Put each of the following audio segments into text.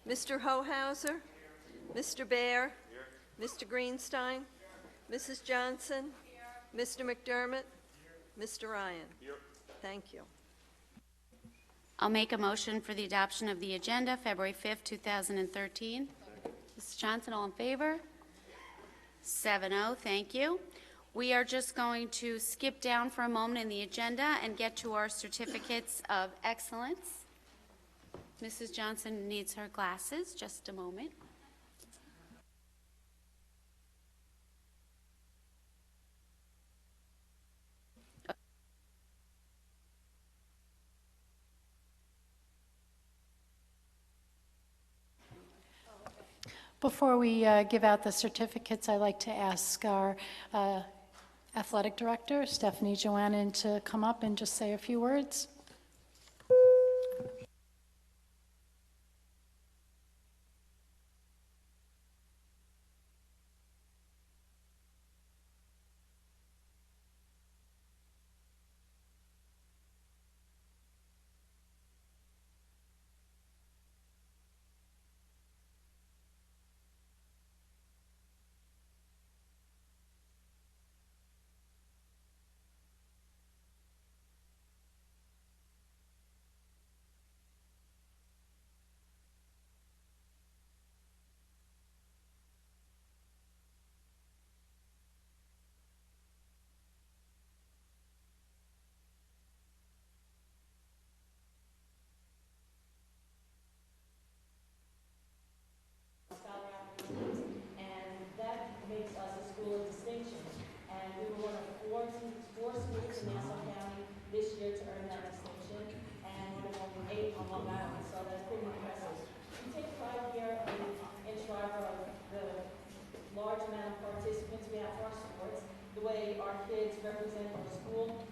Mr. Hohauser? Mr. Baer? Mr. Greenstein? Mrs. Johnson? Mr. McDermott? Mr. Ryan? Thank you. I'll make a motion for the adoption of the agenda, February 5th, 2013. Mrs. Johnson, all in favor? 7-0, thank you. We are just going to skip down for a moment in the agenda and get to our certificates of excellence. Mrs. Johnson needs her glasses, just a moment. Before we give out the certificates, I'd like to ask our Athletic Director, Stephanie Joannin, to come up and just say a few words. Large amount of participants we have for our sports, the way our kids represent our school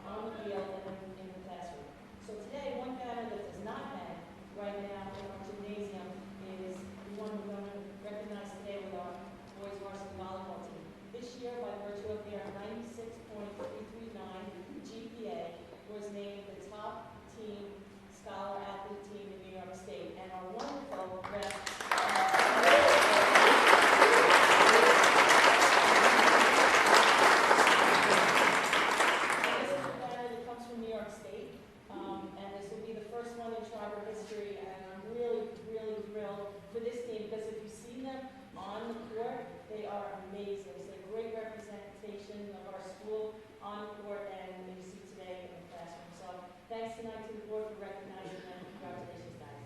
on the field and in the classroom. So today, one banner that does not hang right now in our gymnasium is the one we're going to recognize today with our boys varsity volleyball team. This year, by virtue of their 96.339 GPA, was named the top team scholar athlete team in New York State, and our wonderful rep. For this team, because if you see them on the court, they are amazing. It's a great representation of our school on the court, and you see today in the classroom. So thanks tonight to the board for recognizing them. Congratulations, guys.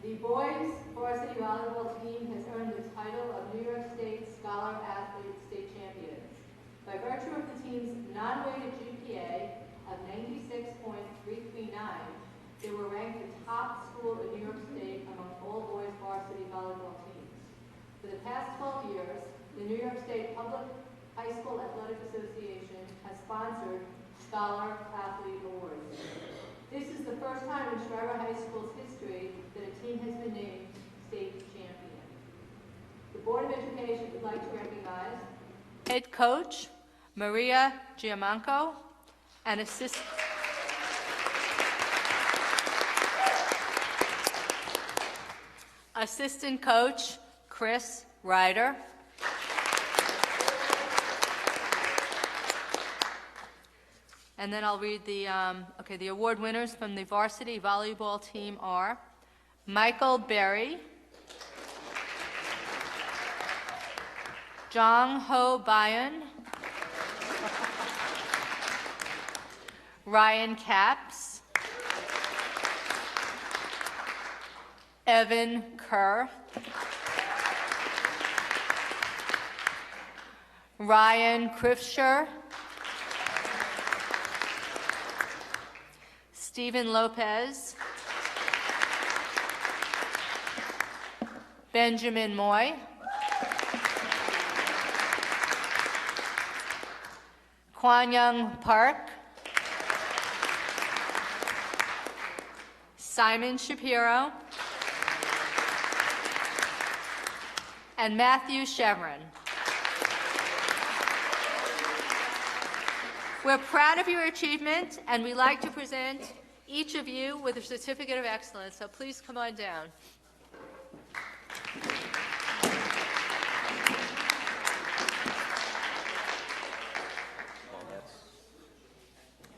The boys varsity volleyball team has earned the title of New York State Scholar Athlete State Champions. By virtue of the team's non-weighted GPA of 96.339, they were ranked the top school in New York State among all boys varsity volleyball teams. For the past 12 years, the New York State Public High School Athletic Association has sponsored Scholar Athlete Awards. This is the first time in Stryver High School's history that a team has been named state champion. The Board of Education would like to recognize head coach Maria Giamanco and assistant coach Chris Ryder. And then I'll read the award winners from the varsity volleyball team are Michael Berry, Jong Ho Bayan, Ryan Capps, Evan Kerr, Ryan Krifsher, Stephen Lopez, Benjamin Moy, Kwanyang Park, Simon Shapiro, and Matthew Chevron. We're proud of your achievement, and we'd like to present each of you with a certificate of excellence, so please come on down.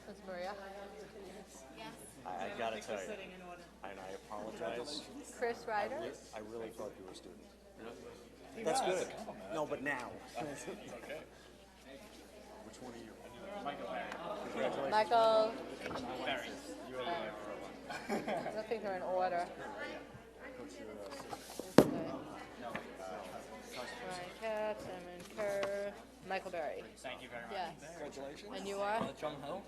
That's Maria. I gotta tell you, and I apologize. Chris Ryder. I really thought you were a student. That's good. No, but now. Okay. Which one are you? Congratulations. Michael. I don't think they're in order. Ryan Katz, Simon Kerr, Michael Berry. Thank you very much. Yes. Congratulations. And you are? Jung Ho.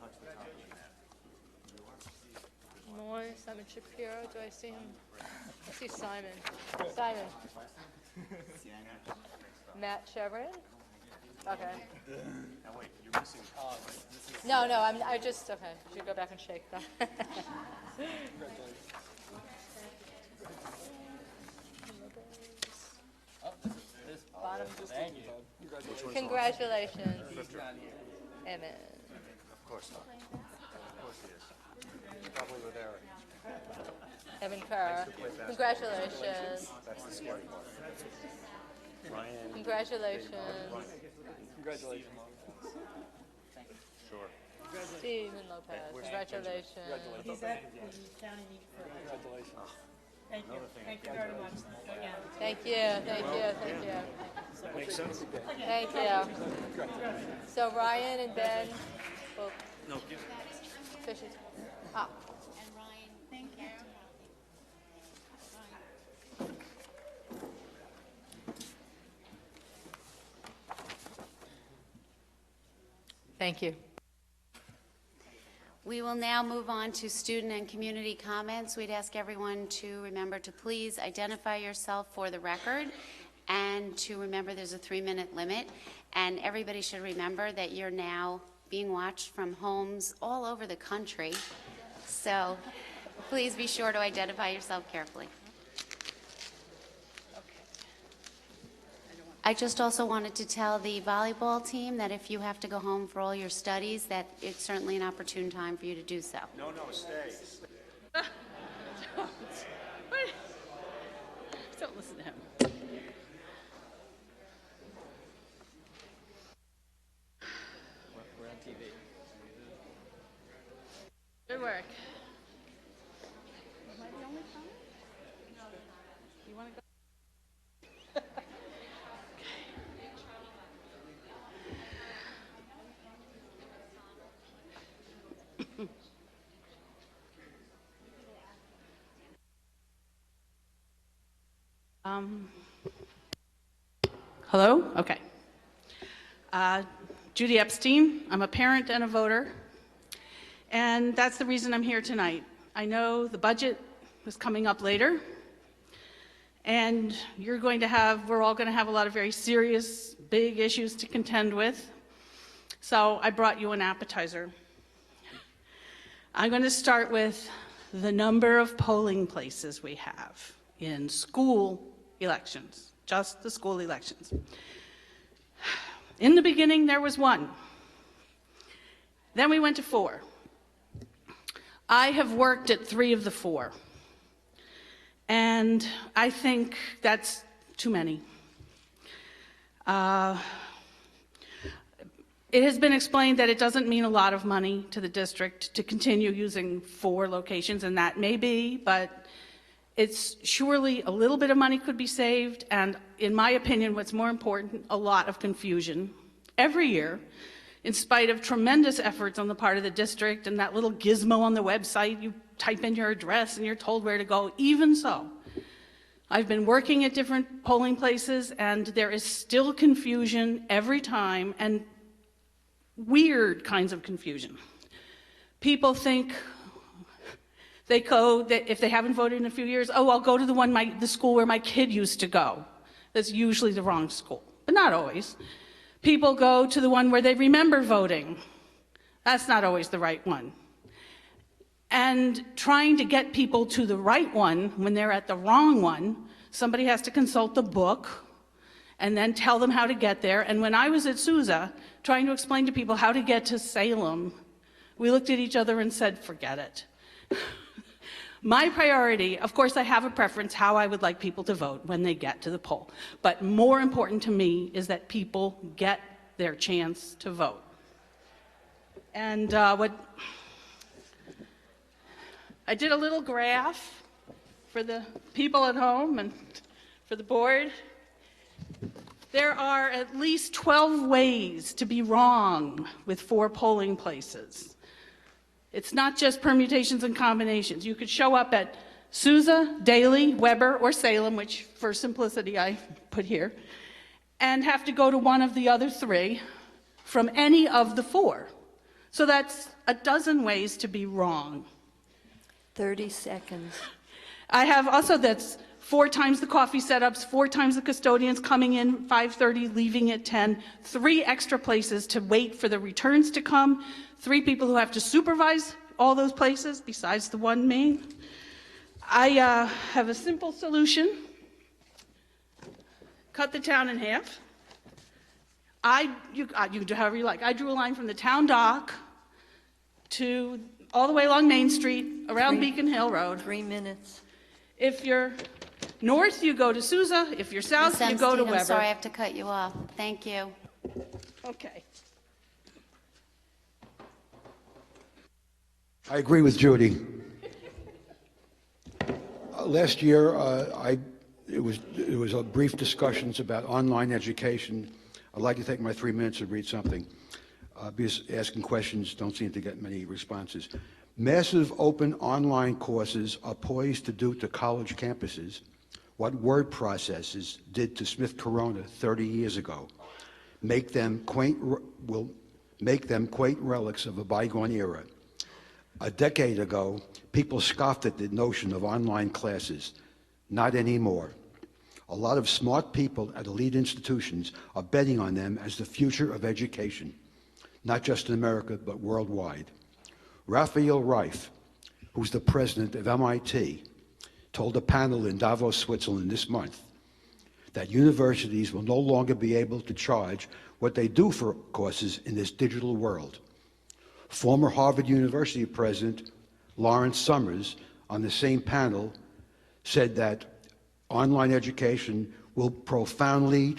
Moy, Simon Shapiro. Do I see him? I see Simon. Simon. Matt Chevron. Okay. Now wait, you're missing. No, I just, okay. You should go back and shake that. Bottom. Thank you. Congratulations. Evan. Of course not. Of course he is. You probably were there. Evan Kerr. Congratulations. That's the scary part. Ryan. Congratulations. Congratulations. Sure. Steven Lopez. Congratulations. He's at the county meeting for. Congratulations. Thank you. Thank you very much. Again. Thank you. Makes sense? Thank you. So Ryan and Ben will No, give fish it. Ah. And Ryan, thank you. Thank you. We will now move on to student and community comments. We'd ask everyone to remember to please identify yourself for the record and to remember there's a 3-minute limit. And everybody should remember that you're now being watched from homes all over the country. So please be sure to identify yourself carefully. I just also wanted to tell the volleyball team that if you have to go home for all your studies, that it's certainly an opportune time for you to do so. No, stay. Don't listen to him. We're on TV. Good work. Am I the only comment? No. You want to go? Hello? Okay. Judy Epstein. I'm a parent and a voter. And that's the reason I'm here tonight. I know the budget is coming up later. And we're all going to have a lot of very serious, big issues to contend with. So I brought you an appetizer. I'm going to start with the number of polling places we have in school elections, just the school elections. In the beginning, there was 1. Then we went to 4. I have worked at 3 of the 4. And I think that's too many. It has been explained that it doesn't mean a lot of money to the district to continue using 4 locations, and that may be, but it's surely a little bit of money could be saved, and in my opinion, what's more important, a lot of confusion. Every year, in spite of tremendous efforts on the part of the district and that little gizmo on the website, you type in your address and you're told where to go. Even so, I've been working at different polling places and there is still confusion every time, and weird kinds of confusion. People think they go, that if they haven't voted in a few years, oh, I'll go to the school where my kid used to go. That's usually the wrong school, but not always. People go to the one where they remember voting. That's not always the right one. And trying to get people to the right one when they're at the wrong one, somebody has to consult the book. and then tell them how to get there. And when I was at Sousa, trying to explain to people how to get to Salem, we looked at each other and said, forget it. My priority, of course, I have a preference how I would like people to vote when they get to the poll. But more important to me is that people get their chance to vote. And I did a little graph for the people at home and for the board. There are at least 12 ways to be wrong with 4 polling places. It's not just permutations and combinations. You could show up at Sousa, Daly, Weber, or Salem, which for simplicity I put here, and have to go to one of the other 3 from any of the 4. So that's a dozen ways to be wrong. 30 seconds. I have also, that's 4 times the coffee setups, 4 times the custodians coming in 5:30, leaving at 10, 3 extra places to wait for the returns to come, 3 people who have to supervise all those places besides the one main. I have a simple solution. Cut the town in half. You can do however you like. I drew a line from the town dock to all the way along Main Street, around Beacon Hill Road. 3 minutes. If you're north, you go to Sousa. If you're south, Ms. you go to Epstein, Weber. I'm sorry I have to cut you off. Thank you. Okay. I agree with Judy. Last year, it was a brief discussions about online education. I'd like to take my 3 minutes and read something, because asking questions don't seem to get many responses. Massive open online courses are poised to do to college campuses what word processors did to Smith Corona 30 years ago. Will make them quaint relics of a bygone era. A decade ago, people scoffed at the notion of online classes. Not anymore. A lot of smart people at elite institutions are betting on them as the future of education, not just in America, but worldwide. Raphael Reif, who's the president of MIT, told a panel in Davos, Switzerland this month that universities will no longer be able to charge what they do for courses in this digital world. Former Harvard University president Lawrence Summers, on the same panel, said that online education will be profoundly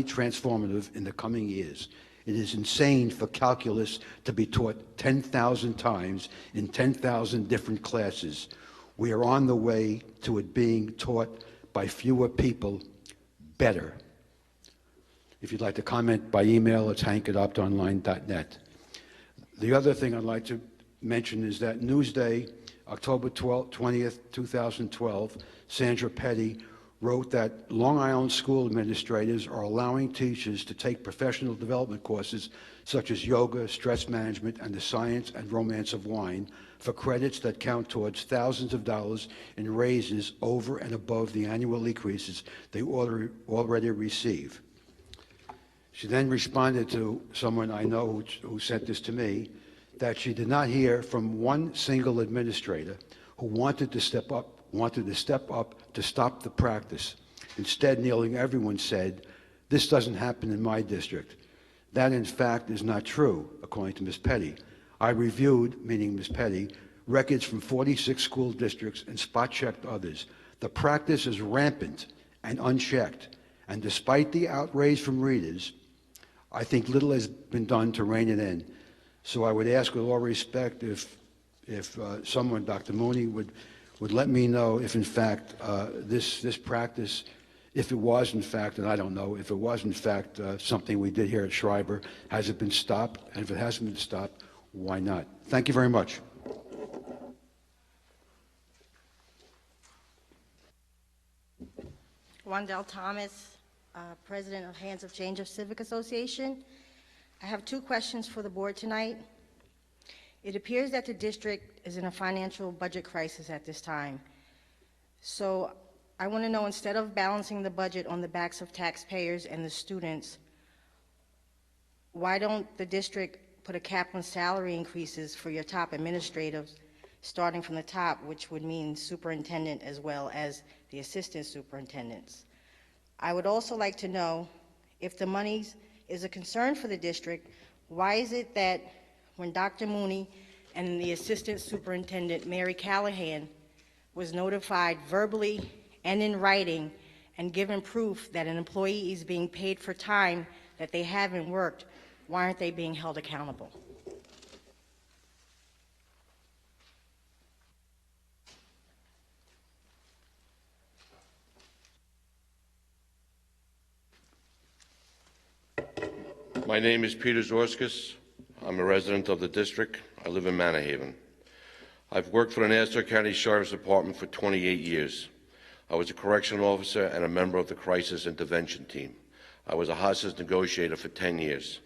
transformative in the coming years. It is insane for calculus to be taught 10,000 times in 10,000 different classes. We are on the way to it being taught by fewer people better. If you'd like to comment by email, it's hank@optonline.net. The other thing I'd like to mention is that Newsday, October 20th, 2012, Sandra Petty wrote that Long Island school administrators are allowing teachers to take professional development courses such as yoga, stress management, and the science and romance of wine for credits that count towards thousands of dollars in raises over and above the annual increases they already receive. She then responded to someone I know who sent this to me, that she did not hear from one single administrator who wanted to step up to stop the practice. Instead, nearly everyone said, "This doesn't happen in my district." That, in fact, is not true, according to Ms. Petty. I reviewed, meaning Ms. Petty, records from 46 school districts and spot-checked others. The practice is rampant and unchecked, and despite the outrage from readers, I think little has been done to rein it in. So I would ask with all respect if someone, Dr. Mooney, would let me know if in fact this practice, if it was in fact, and I don't know, if it was in fact something we did here at Schreiber, has it been stopped? And if it hasn't been stopped, why not? Thank you very much. Wandell Thomas, President of Hands of Change of Civic Association. I have 2 questions for the board tonight. It appears that the district is in a financial budget crisis at this time. So I want to know, instead of balancing the budget on the backs of taxpayers and the students, why don't the district put a cap on salary increases for your top administrators, starting from the top, which would mean superintendent as well as the assistant superintendents? I would also like to know if the money is a concern for the district, why is it that when Dr. Mooney and the Assistant Superintendent, Mary Callahan, was notified verbally and in writing and given proof that an employee is being paid for time that they haven't worked, why aren't they being held accountable? My name is Peter Zorskis. I'm a resident of the district. I live in Manor I've worked for the Nassau County Sheriff's Department for 28 years. I was a correctional officer and a member of the crisis intervention team. I was a hostage negotiator for 10 years.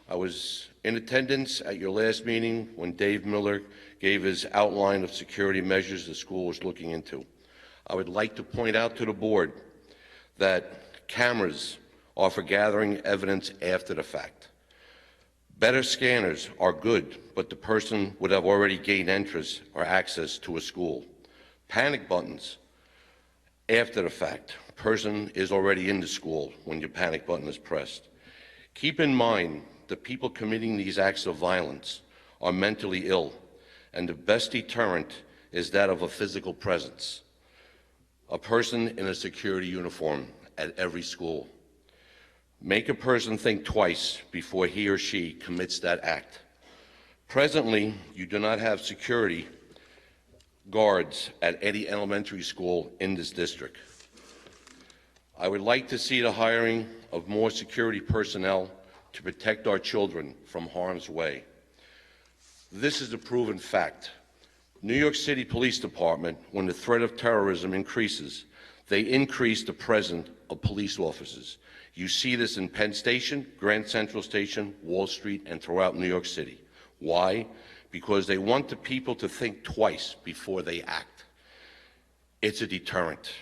I was in attendance at your last meeting when Dave Miller gave his outline of security measures the school was looking into. I would like to point out to the board that cameras are for gathering evidence after the fact. Better scanners are good, but the person would have already gained entrance or access to a school. Panic buttons after the fact. Person is already in the school when your panic button is pressed. Keep in mind the people committing these acts of violence are mentally ill, and the best deterrent is that of a physical presence. A person in a security uniform at every school. Make a person think twice before he or she commits that act. Presently, you do not have security guards at any elementary school in this district. I would like to see the hiring of more security personnel to protect our children from harm's way. This is a proven fact. New York City Police Department, when the threat of terrorism increases, they increase the presence of police officers. You see this in Penn Station, Grand Central Station, Wall Street, and throughout New York City. Why? Because they want the people to think twice before they act. It's a deterrent.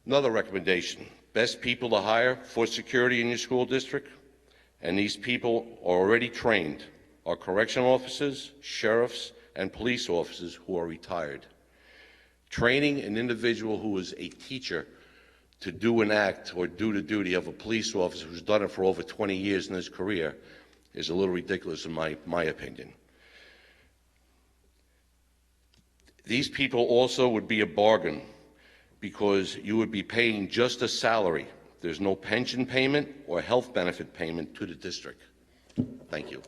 Another recommendation, best people to hire for security in your school district, and these people are already trained, are correctional officers, sheriffs, and police officers who are retired. Training an individual who is a teacher to do an act or do the duty of a police officer who's done it for over 20 years in his career is a little ridiculous in my opinion. These people also would be a bargain because you would be paying just a salary. There's no pension payment or health benefit payment to the district. Thank you.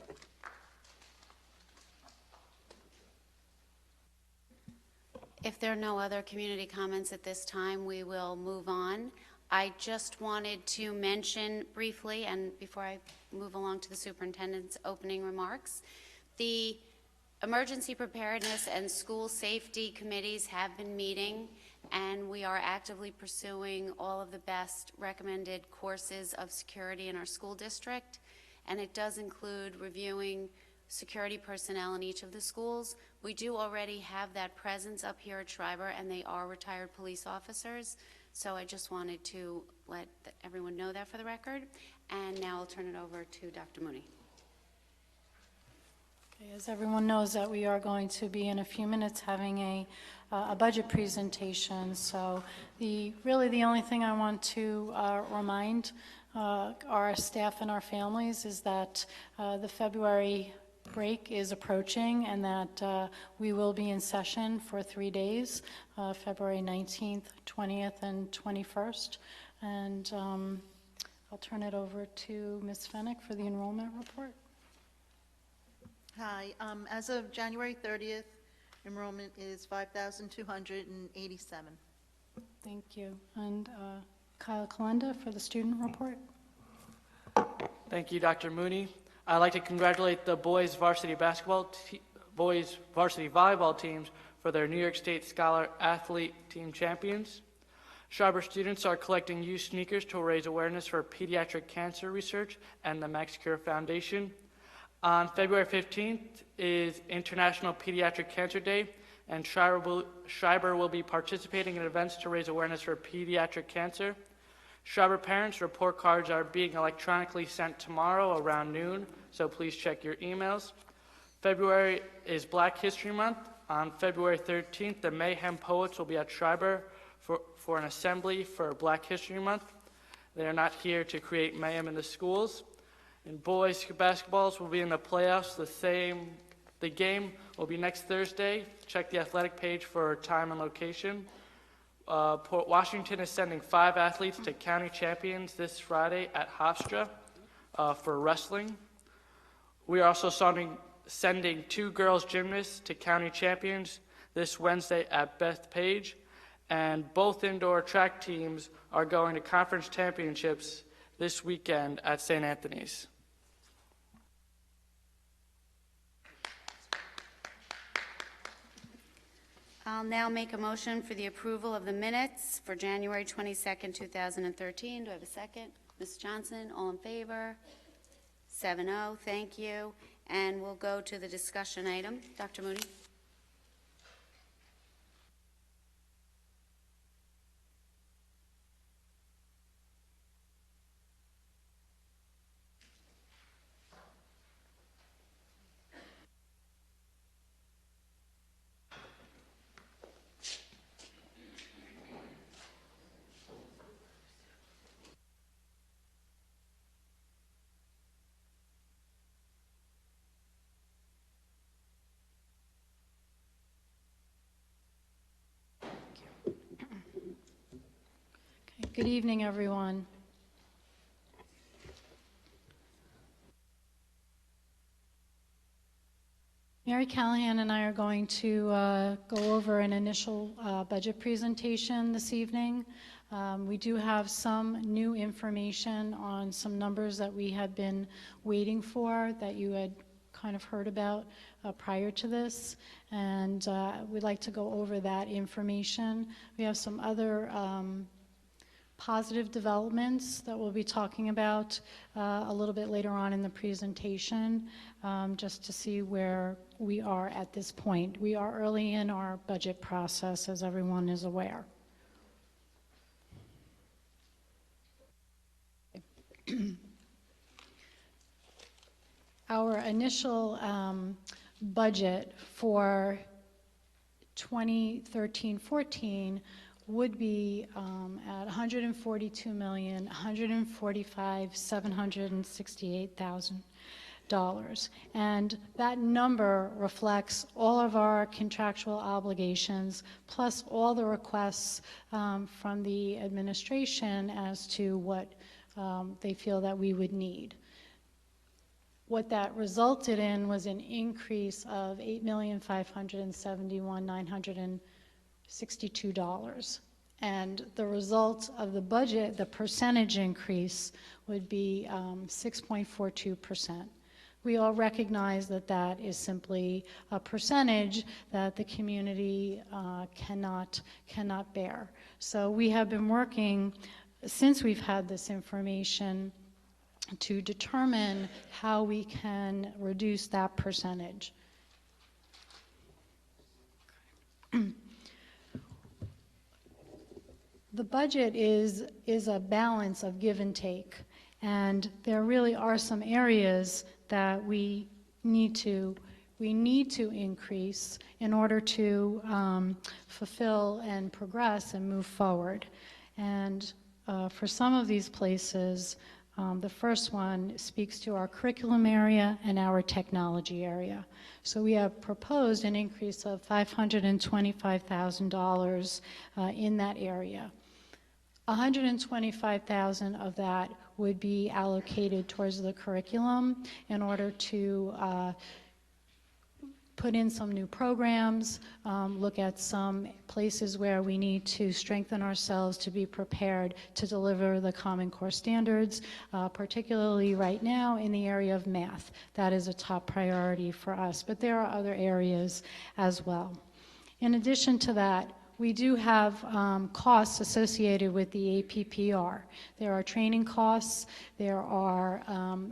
If there are no other community comments at this time, we will move on. I just wanted to mention briefly, and before I move along to the superintendent's opening remarks, the emergency preparedness and school safety committees have been meeting, and we are actively pursuing all of the best recommended courses of security in our school district, and it does include reviewing security personnel in each of the schools. We do already have that presence up here at Schreiber, and they are retired police officers. So I just wanted to let everyone know that for the record. And now I'll turn it over to Dr. Mooney. Okay, as everyone knows that we are going to be in a few minutes having a budget presentation. So really the only thing I want to remind our staff and our families is that the February break is approaching and that we will be in session for 3 days, February 19th, 20th, and 21st. And I'll turn it over to Ms. Fennick for the enrollment report. Hi, as of January 30th, enrollment is 5,287. Thank you. And Kyle Kalenda for the student report. Thank you, Dr. Mooney. I'd like to congratulate the boys varsity boys varsity volleyball teams for their New York State Scholar Athlete Team Champions. Schreiber students are collecting used sneakers to raise awareness for pediatric cancer research and the Max Cure Foundation. On February 15th is International Pediatric Cancer Day, and Schreiber will be participating in events to raise awareness for pediatric cancer. Schreiber parents' report cards are being electronically sent tomorrow around noon, so please check your emails. February is Black History Month. On February 13th, the Mayhem Poets will be at Schreiber for an assembly for Black History Month. They are not here to create mayhem in the schools. And boys basketballs will be in the playoffs. The game will be next Thursday. Check the athletic page for time and location. Port Washington is sending 5 athletes to county champions this Friday at Hofstra for wrestling. We are also sending 2 girls gymnasts to county champions this Wednesday at Bethpage. And both indoor track teams are going to conference championships this weekend at St. Anthony's. I'll now make a motion for the approval of the minutes for January 22nd, 2013. Do I have a second? Ms. Johnson, all in favor? 7-0, thank you. And we'll go to the discussion item. Dr. Mooney? Good evening, everyone. Mary Callahan and I are going to go over an initial budget presentation this evening. We do have some new information on some numbers that we had been waiting for that you had kind of heard about prior to this, and we'd like to go over that information. We have some other positive developments that we'll be talking about a little bit later on in the presentation, just to see where we are at this point. We are early in our budget process, as everyone is aware. Our initial budget for 2013-14 would be at $142,145,768,000. And that number reflects all of our contractual obligations, plus all the requests from the administration as to what they feel that we would need. What that resulted in was an increase of $8,571,962. And the result of the budget, the percentage increase, would be 6.42%. We all recognize that that is simply a percentage that the community cannot bear. So we have been working, since we've had this information, to determine how we can reduce that percentage. The budget is a balance of give and take, and there really are some areas that we need to increase in order to fulfill and progress and move forward. And for some of these places, the first one speaks to our curriculum area and our technology area. So we have proposed an increase of $525,000 in that area. $125,000 of that would be allocated towards the curriculum in order to put in some new programs, look at some places where we need to strengthen ourselves to be prepared to deliver the Common Core standards, particularly right now in the area of math. That is a top priority for us, but there are other areas as well. In addition to that, we do have costs associated with the APPR. There are training costs, there are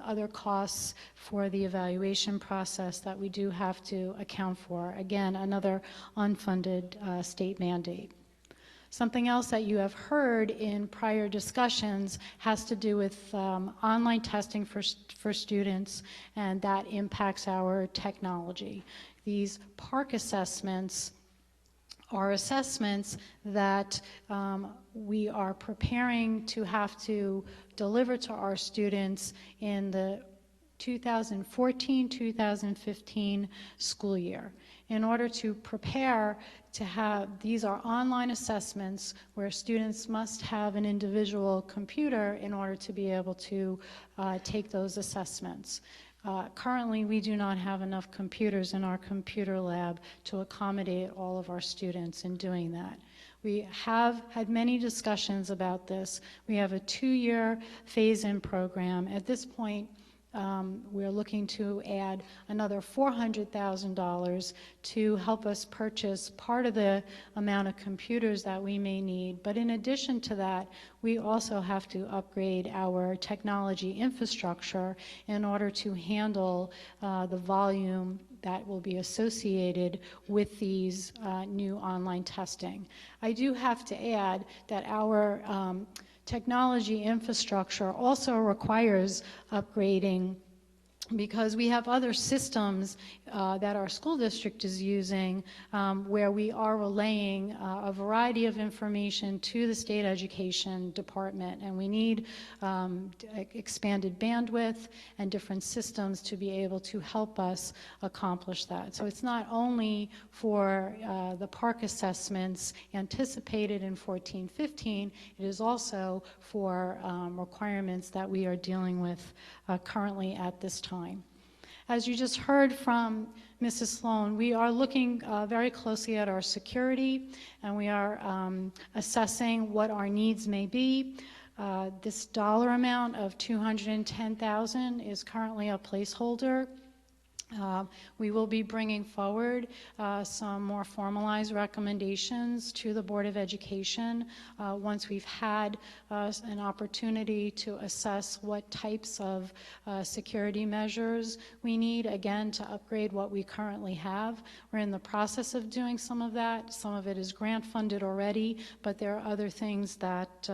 other costs for the evaluation process that we do have to account for. Again, another unfunded state mandate. Something else that you have heard in prior discussions has to do with online testing for students, and that impacts our technology. These Parcc Assessments our assessments that we are preparing to have to deliver to our students in the 2014-2015 school year. In order to prepare to have, these are online assessments where students must have an individual computer in order to be able to take those assessments. Currently, we do not have enough computers in our computer lab to accommodate all of our students in doing that. We have had many discussions about this. We have a 2-year phase-in program. At this point, we're looking to add another $400,000 to help us purchase part of the amount of computers that we may need. But in addition to that, we also have to upgrade our technology infrastructure in order to handle the volume that will be associated with these new online testing. I do have to add that our technology infrastructure also requires upgrading because we have other systems that our school district is using where we are relaying a variety of information to the state education department, and we need expanded bandwidth and different systems to be able to help us accomplish that. So it's not only for the Parcc assessments anticipated in 14-15, it is also for requirements that we are dealing with currently at this time. As you just heard from Mrs. Sloan, we are looking very closely at our security, and we are assessing what our needs may be. This dollar amount of $210,000 is currently a placeholder. We will be bringing forward some more formalized recommendations to the Board of Education once we've had an opportunity to assess what types of security measures we need, again, to upgrade what we currently have. We're in the process of doing some of that. Some of it is grant funded already, but there are other things that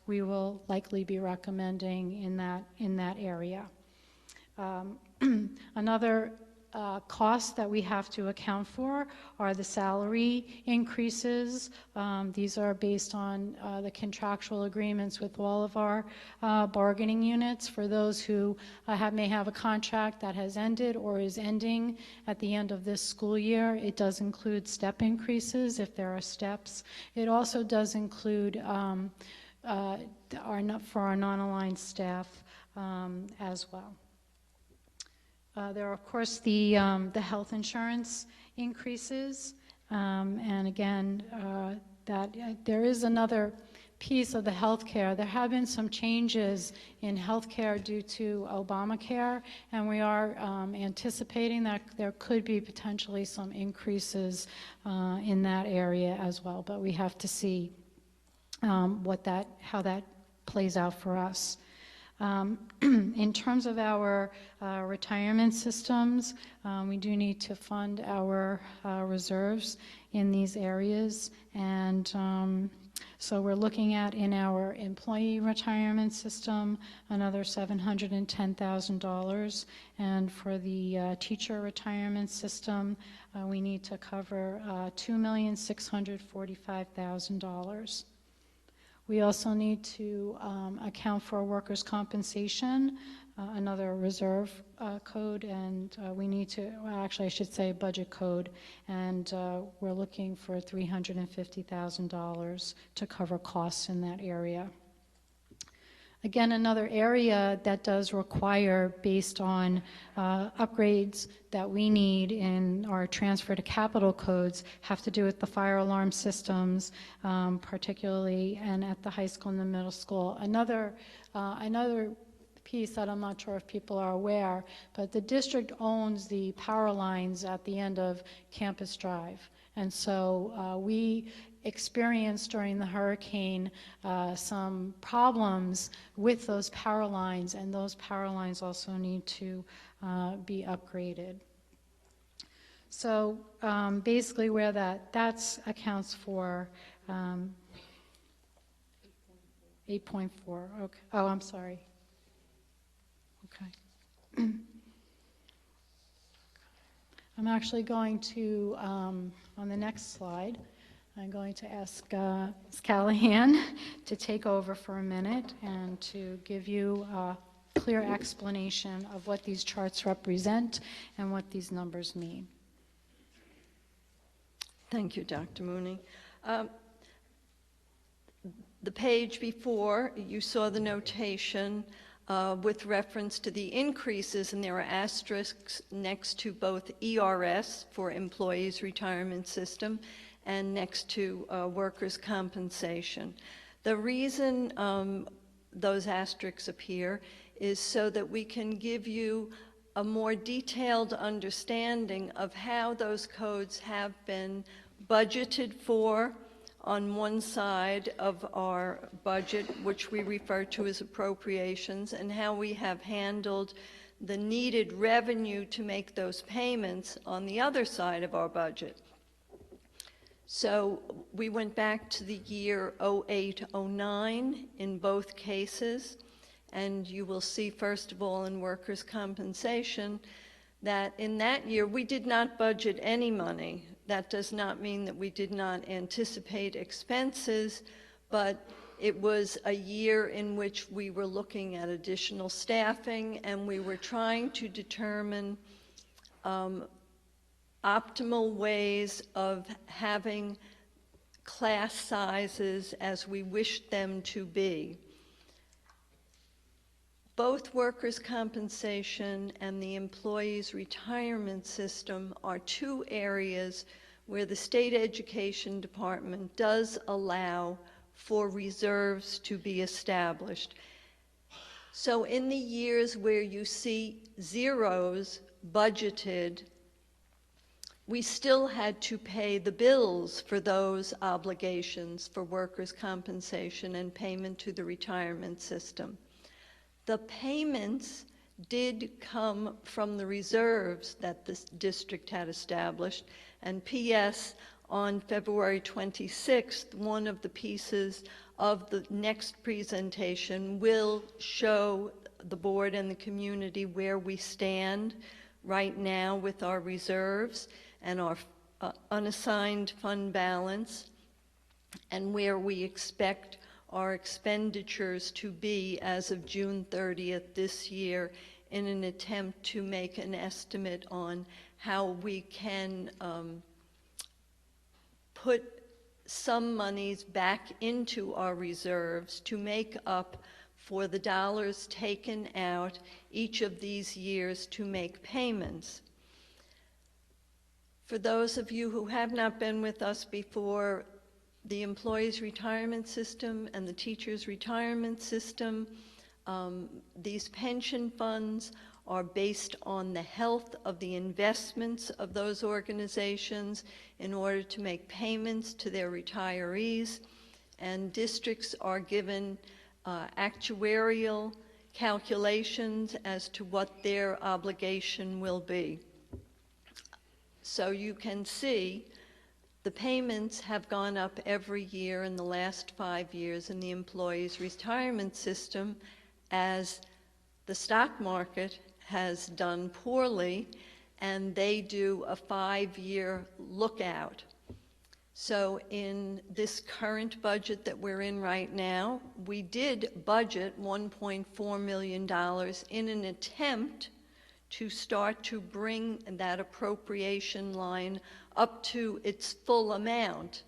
we will likely be recommending in that area. Another cost that we have to account for are the salary increases. These are based on the contractual agreements with all of our bargaining units. For those who may have a contract that has ended or is ending at the end of this school year, it does include step increases if there are steps. It also does include for our non-aligned staff as well. There are, of course, the health insurance increases, and again, there is another piece of the health care. There have been some changes in health care due to Obamacare, and we are anticipating that there could be potentially some increases in that area as well, but we have to see how that plays out for us. In terms of our retirement systems, we do need to fund our reserves in these areas, and so we're looking at, in our employee retirement system, another $710,000, and for the teacher retirement system, we need to cover $2,645,000. We also need to account for workers' compensation, another reserve code, and we need to, actually I should say budget code, and we're looking for $350,000 to cover costs in that area. Again, another area that does require, based on upgrades that we need in our transfer to capital codes, have to do with the fire alarm systems, particularly, and at the high school and the middle school. Another piece that I'm not sure if people are aware, but the district owns the power lines at the end of Campus Drive. And so we experienced during the hurricane some problems with those power lines, and those power lines also need to be upgraded. So basically where that accounts for 8.4. Okay. Oh, I'm sorry. Okay. I'm actually going to, on the next slide, I'm going to ask Ms. Callahan to take over for a minute and to give you a clear explanation of what these charts represent and what these numbers mean. Thank you, Dr. Mooney. The page before, you saw the notation with reference to the increases, and there are asterisks next to both ERS for Employees Retirement System and next to workers' compensation. The reason those asterisks appear is so that we can give you a more detailed understanding of how those codes have been budgeted for on one side of our budget, which we refer to as appropriations, and how we have handled the needed revenue to make those payments on the other side of our budget. So we went back to the year 08-09 in both cases, and you will see, first of all, in workers' compensation, that in that year we did not budget any money. That does not mean that we did not anticipate expenses, but it was a year in which we were looking at additional staffing, and we were trying to determine optimal ways of having class sizes as we wished them to be. Both workers' compensation and the employees' retirement system are two areas where the state education department does allow for reserves to be established. So in the years where you see zeros budgeted, we still had to pay the bills for those obligations for workers' compensation and payment to the retirement system. The payments did come from the reserves that the district had established, and P.S. on February 26th, one of the pieces of the next presentation will show the board and the community where we stand right now with our reserves and our unassigned fund balance, and where we expect our expenditures to be as of June 30th this year, in an attempt to make an estimate on how we can put some monies back into our reserves to make up for the dollars taken out each of these years to make payments. For those of you who have not been with us before, the employees' retirement system and the teachers' retirement system, these pension funds are based on the health of the investments of those organizations in order to make payments to their retirees, and districts are given actuarial calculations as to what their obligation will be. So you can see the payments have gone up every year in the last 5 years in the employees' retirement system as the stock market has done poorly, and they do a 5-year lookout. So in this current budget that we're in right now, we did budget $1.4 million in an attempt to start to bring that appropriation line up to its full amount.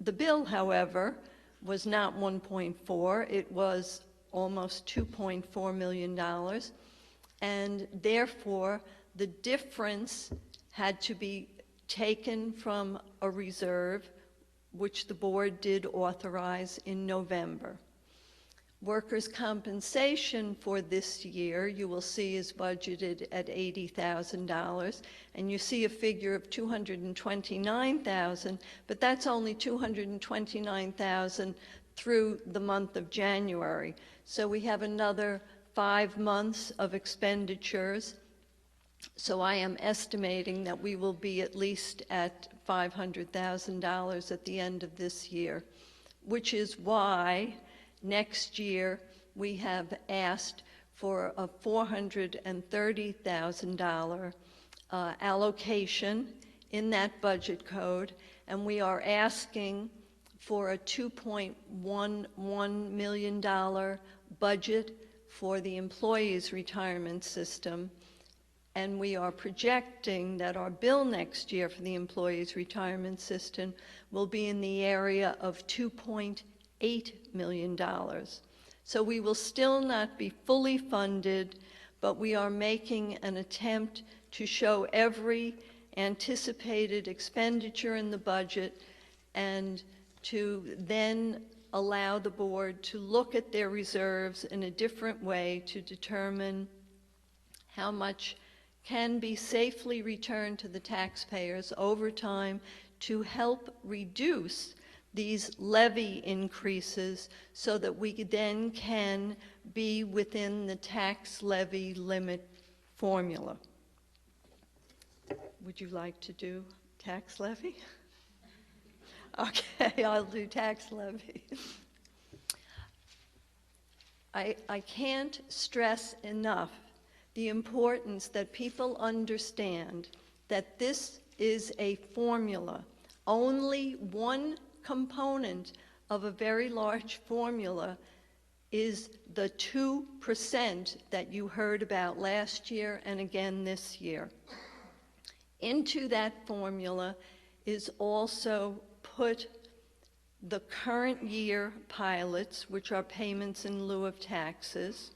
The bill, however, was not 1.4, it was almost $2.4 million, and therefore the difference had to be taken from a reserve, which the board did authorize in November. Workers' compensation for this year, you will see, is budgeted at $80,000, and you see a figure of $229,000, but that's only $229,000 through the month of January. So we have another 5 months of expenditures. So I am estimating that we will be at least at $500,000 at the end of this year, which is why next year we have asked for a $430,000 allocation in that budget code, and we are asking for a $2.11 million budget for the employees' retirement system, and we are projecting that our bill next year for the employees' retirement system will be in the area of $2.8 million. So we will still not be fully funded, but we are making an attempt to show every anticipated expenditure in the budget and to then allow the board to look at their reserves in a different way to determine how much can be safely returned to the taxpayers over time to help reduce these levy increases so that we then can be within the tax levy limit formula. Would you like to do tax levy? Okay, I'll do tax levy. I can't stress enough the importance that people understand that this is a formula. Only one component of a very large formula is the 2% that you heard about last year and again this year. Into that formula is also put the current year pilots, which are payments in lieu of taxes,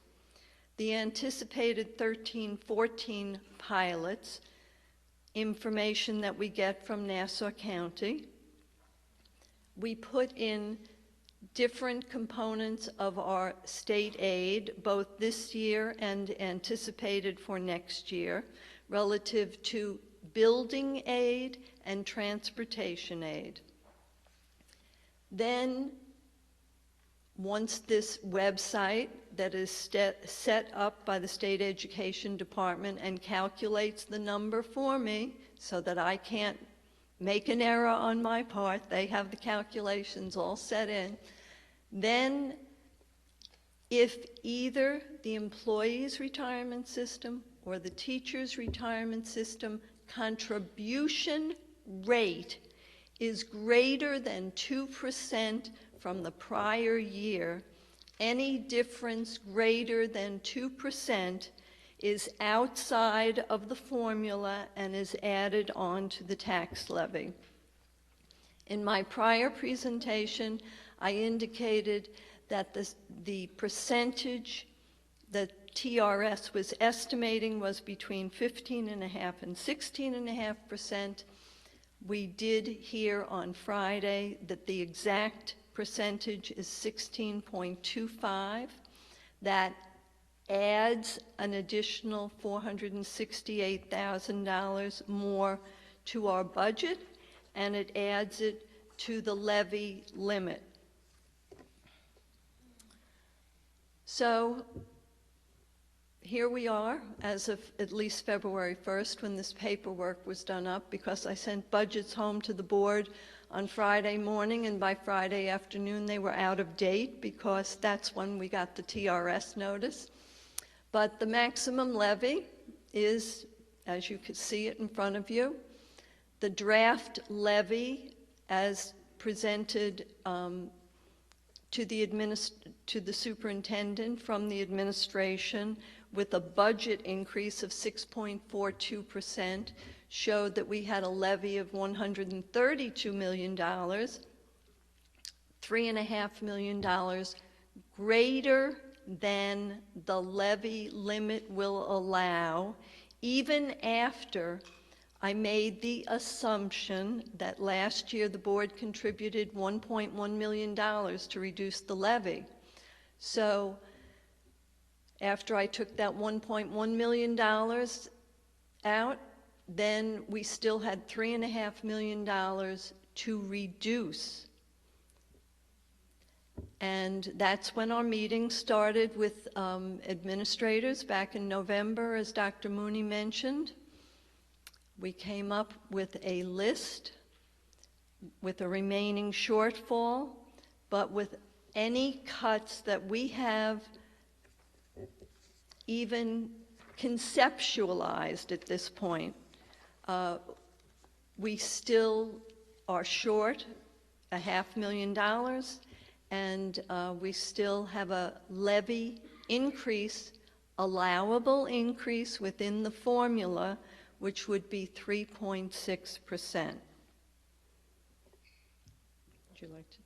the anticipated 13-14 pilots, information that we get from Nassau County. We put in different components of our state aid, both this year and anticipated for next year, relative to building aid and transportation aid. Then, once this website that is set up by the State Education Department and calculates the number for me so that I can't make an error on my part, they have the calculations all set in, then if either the employees' retirement system or the teachers' retirement system contribution rate is greater than 2% from the prior year, any difference greater than 2% is outside of the formula and is added on to the tax levy. In my prior presentation, I indicated that the percentage that TRS was estimating was between 15.5% and 16.5%. We did hear on Friday that the exact percentage is 16.25. That adds an additional $468,000 more to our budget, and it adds it to the levy limit. So here we are as of at least February 1st when this paperwork was done up, because I sent budgets home to the board on Friday morning, and by Friday afternoon they were out of date because that's when we got the TRS notice. But the maximum levy is, as you can see it in front of you, the draft levy as presented to the superintendent from the administration with a budget increase of 6.42%, showed that we had a levy of $132 million, $3.5 million greater than the levy limit will allow, even after I made the assumption that last year the board contributed $1.1 million to reduce the levy. So after I took that $1.1 million out, then we still had $3.5 million to reduce. And that's when our meeting started with administrators back in November, as Dr. Mooney mentioned. We came up with a list with a remaining shortfall, but with any cuts that we have even conceptualized at this point, we still are short $500,000, and we still have a levy increase, allowable increase within the formula, which would be 3.6%. Would you like to?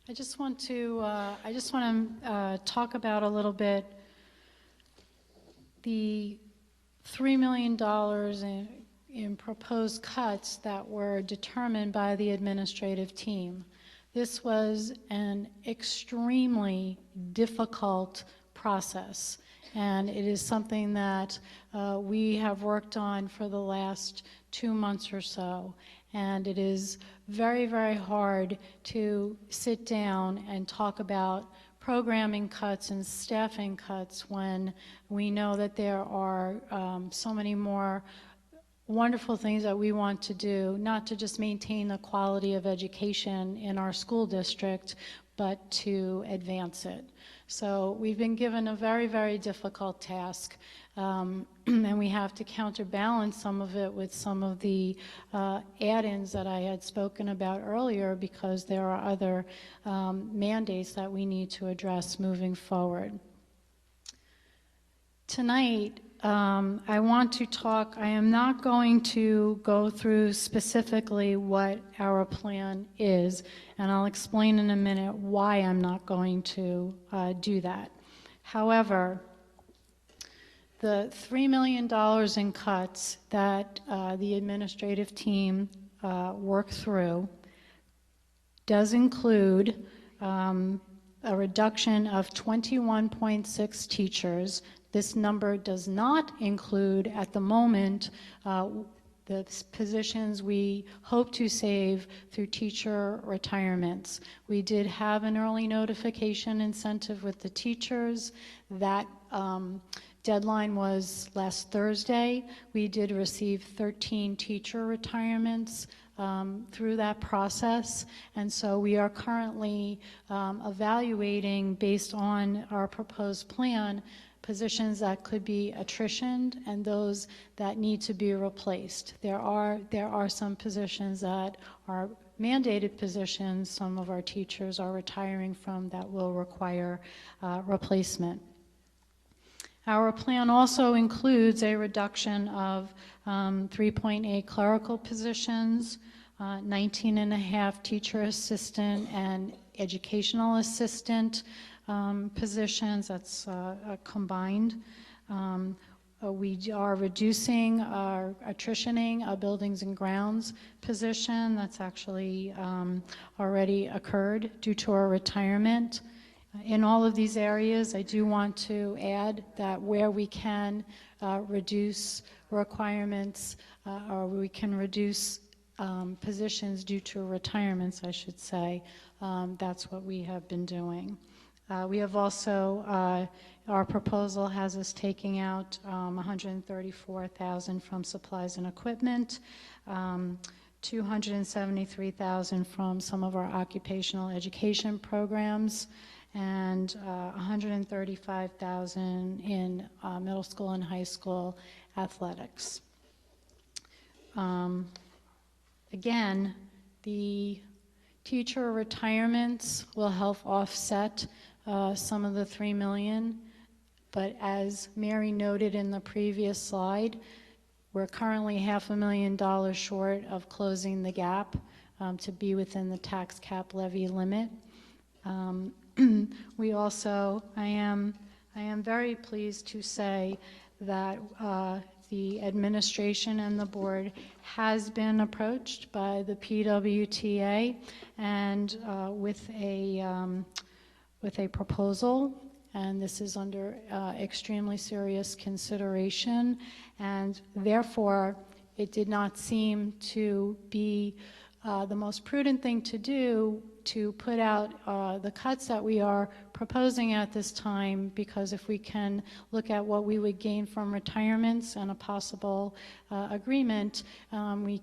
I just want to talk about a little bit the $3 million in proposed cuts that were determined by the administrative team. This was an extremely difficult process, and it is something that we have worked on for the last 2 months or so. And it is very, very hard to sit down and talk about programming cuts and staffing cuts when we know that there are so many more wonderful things that we want to do, not to just maintain the quality of education in our school district, but to advance it. So we've been given a very, very difficult task, and we have to counterbalance some of it with some of the add-ins that I had spoken about earlier, because there are other mandates that we need to address moving forward. Tonight, I want to talk, I am not going to go through specifically what our plan is, and I'll explain in a minute why I'm not going to do that. However, the $3 million in cuts that the administrative team worked through does include a reduction of 21.6 teachers. This number does not include, at the moment, the positions we hope to save through teacher retirements. We did have an early notification incentive with the teachers. That deadline was last Thursday. We did receive 13 teacher retirements through that process, and so we are currently evaluating, based on our proposed plan, positions that could be attritioned and those that need to be replaced. There are some positions that are mandated positions some of our teachers are retiring from that will require replacement. Our plan also includes a reduction of 3.8 clerical positions, 19.5 teacher assistant and educational assistant positions. That's combined. We are reducing our attritioning a buildings and grounds position. That's actually already occurred due to our retirement. In all of these areas, I do want to add that where we can reduce requirements or we can reduce positions due to retirements, I should say, that's what we have been doing. We have also, our proposal has us taking out $134,000 from supplies and equipment, $273,000 from some of our occupational education programs, and $135,000 in middle school and high school athletics. Again, the teacher retirements will help offset some of the $3 million, but as Mary noted in the previous slide, we're currently $500,000 short of closing the gap to be within the tax cap levy limit. We also, I am very pleased to say that the administration and the board has been approached by the PWTA and with a proposal, and this is under extremely serious consideration, and therefore it did not seem to be the most prudent thing to do to put out the cuts that we are proposing at this time, because if we can look at what we would gain from retirements and a possible agreement, we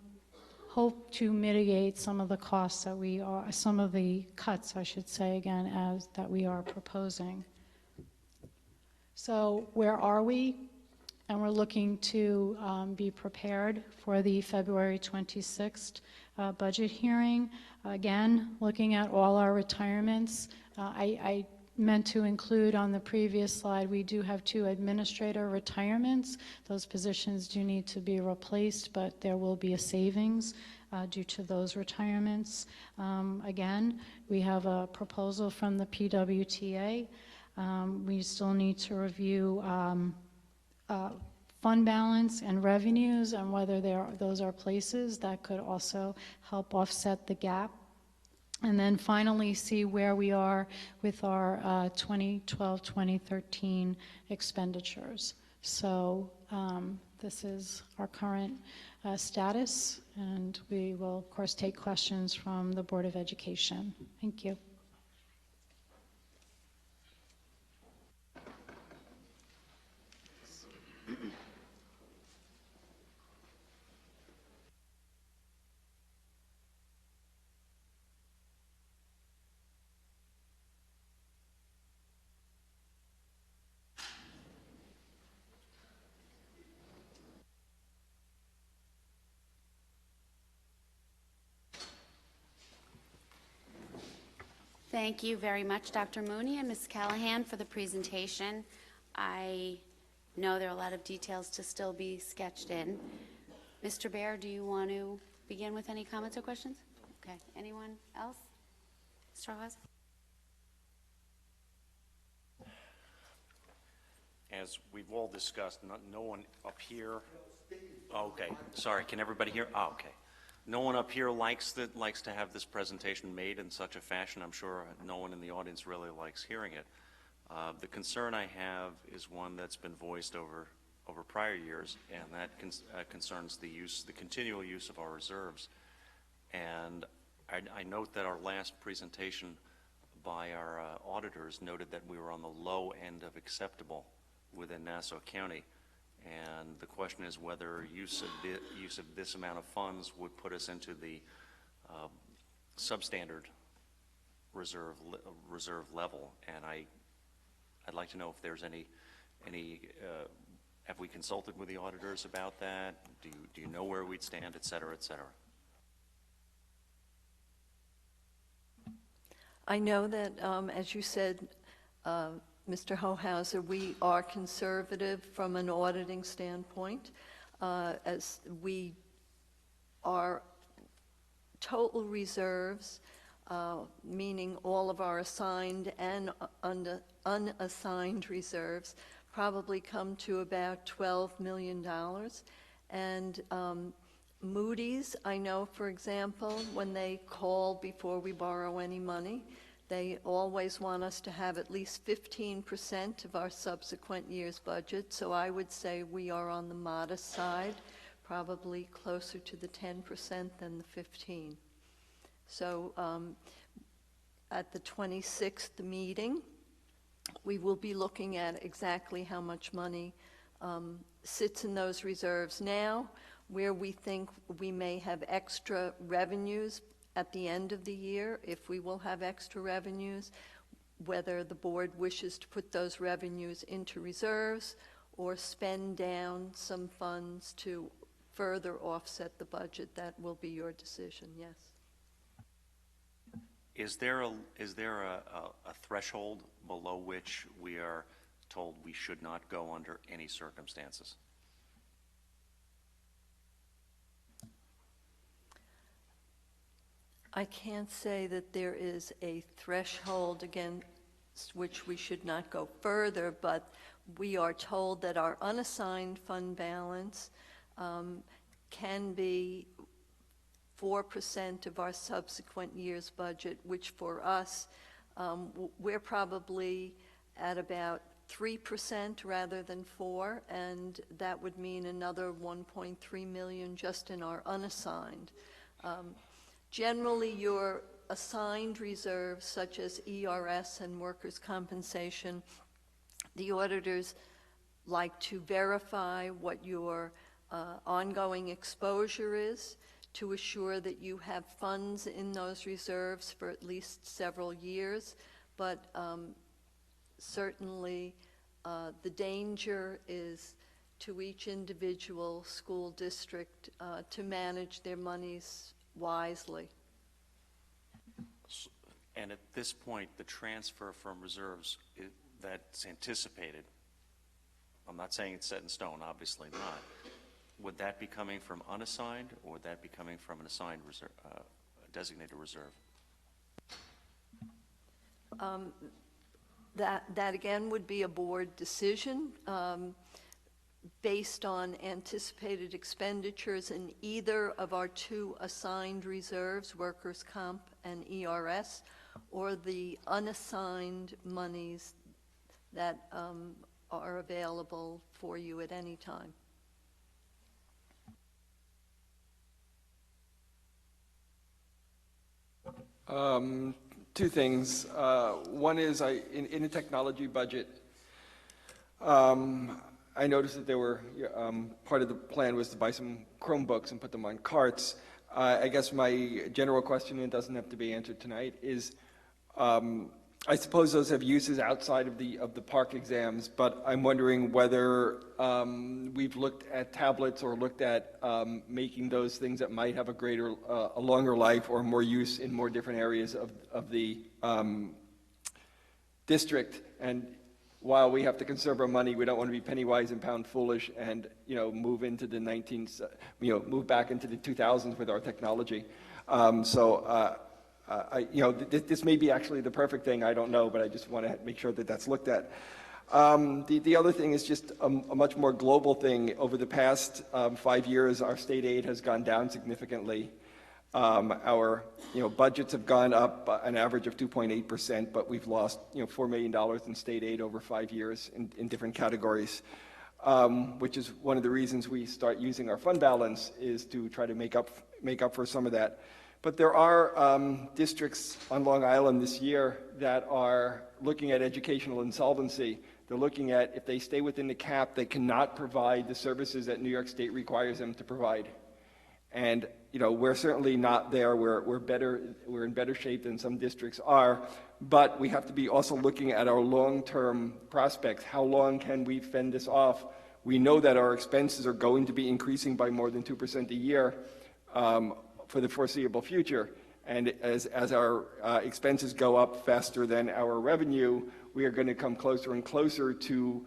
hope to mitigate some of the costs that some of the cuts, I should say again, as that we are proposing. So where are we? And we're looking to be prepared for the February 26th budget hearing. Again, looking at all our retirements. I meant to include on the previous slide, we do have 2 administrator retirements. Those positions do need to be replaced, but there will be a savings due to those retirements. Again, we have a proposal from the PWTA. We still need to review fund balance and revenues and whether those are places that could also help offset the gap. And then finally see where we are with our 2012-2013 expenditures. So this is our current status, and we will of course take questions from the Board of Education. Thank you. Thank you very much, Dr. Mooney and Ms. Callahan, for the presentation. I know there are a lot of details to still be sketched in. Mr. Baer, do you want to begin with any comments or questions? Okay. Anyone else? Mr. Hawes? As we've all discussed, no one up here. Okay, sorry. Can everybody hear? Oh, okay. No one up here likes to have this presentation made in such a fashion. I'm sure no one in the audience really likes hearing it. The concern I have is one that's been voiced over prior years, and that concerns the continual use of our reserves. And I note that our last presentation by our auditors noted that we were on the low end of acceptable within Nassau County. And the question is whether use of this amount of funds would put us into the substandard reserve level. And I'd like to know if there's any have we consulted with the auditors about that? Do you know where we'd stand, et cetera, et cetera? I know that, as you said, Mr. Hohauser, we are conservative from an auditing standpoint, as we are total reserves, meaning all of our assigned and unassigned reserves, probably come to about $12 million. And Moody's, I know, for example, when they call before we borrow any money, they always want us to have at least 15% of our subsequent year's budget. So I would say we are on the modest side, probably closer to the 10% than the 15%. So at the 26th meeting, we will be looking at exactly how much money sits in those reserves now, where we think we may have extra revenues at the end of the year, if we will have extra revenues, whether the board wishes to put those revenues into reserves or spend down some funds to further offset the budget. That will be your decision, yes. Is there a threshold below which we are told we should not go under any circumstances? I can't say that there is a threshold against which we should not go further, but we are told that our unassigned fund balance can be 4% of our subsequent year's budget, which for us, we're probably at about 3% rather than 4%, and that would mean another 1.3 million just in our unassigned. Generally, your assigned reserves, such as ERS and workers' compensation, the auditors like to verify what your ongoing exposure is to assure that you have funds in those reserves for at least several years. But certainly, the danger is to each individual school district to manage their monies wisely. And at this point, the transfer from reserves that's anticipated, I'm not saying it's set in stone, obviously not, would that be coming from unassigned, or would that be coming from an assigned reserve, designated reserve? That again would be a board decision based on anticipated expenditures in either of our two assigned reserves, workers' comp and ERS, or the unassigned monies that are available for you at any time. Two things. One is in the technology budget, I noticed that there were, part of the plan was to buy some Chromebooks and put them on carts. I guess my general question, and it doesn't have to be answered tonight, is I suppose those have uses outside of the Parcc exams, but I'm wondering whether we've looked at tablets or looked at making those things that might have a longer life or more use in more different areas of the district. And while we have to conserve our money, we don't want to be penny wise and pound foolish and, move into the move back into the 2000s with our technology. This may be actually the perfect thing, I don't know, but I just want to make sure that that's looked at. The other thing is just a much more global thing. Over the past 5 years, our state aid has gone down significantly. Our budgets have gone up an average of 2.8%, but we've lost $4 million in state aid over 5 years in different categories, which is one of the reasons we start using our fund balance, is to try to make up for some of that. But there are districts on Long Island this year that are looking at educational insolvency. They're looking at, if they stay within the cap, they cannot provide the services that New York State requires them to provide. And we're certainly not there. We're in better shape than some districts are, but we have to be also looking at our long-term prospects. How long can we fend this off? We know that our expenses are going to be increasing by more than 2% a year for the foreseeable future. And as our expenses go up faster than our revenue, we are going to come closer and closer to,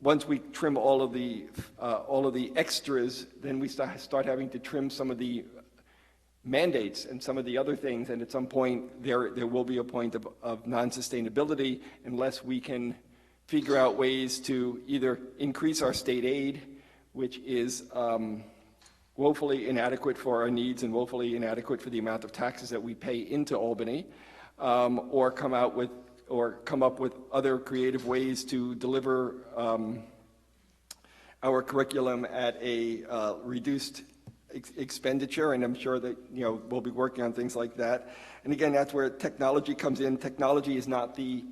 once we trim all of the extras, then we start having to trim some of the mandates and some of the other things. And at some point, there will be a point of non-sustainability unless we can figure out ways to either increase our state aid, which is woefully inadequate for our needs and woefully inadequate for the amount of taxes that we pay into Albany, or come up with other creative ways to deliver our curriculum at a reduced expenditure. And I'm sure that we'll be working on things like that. And again, that's where technology comes in. Technology is not the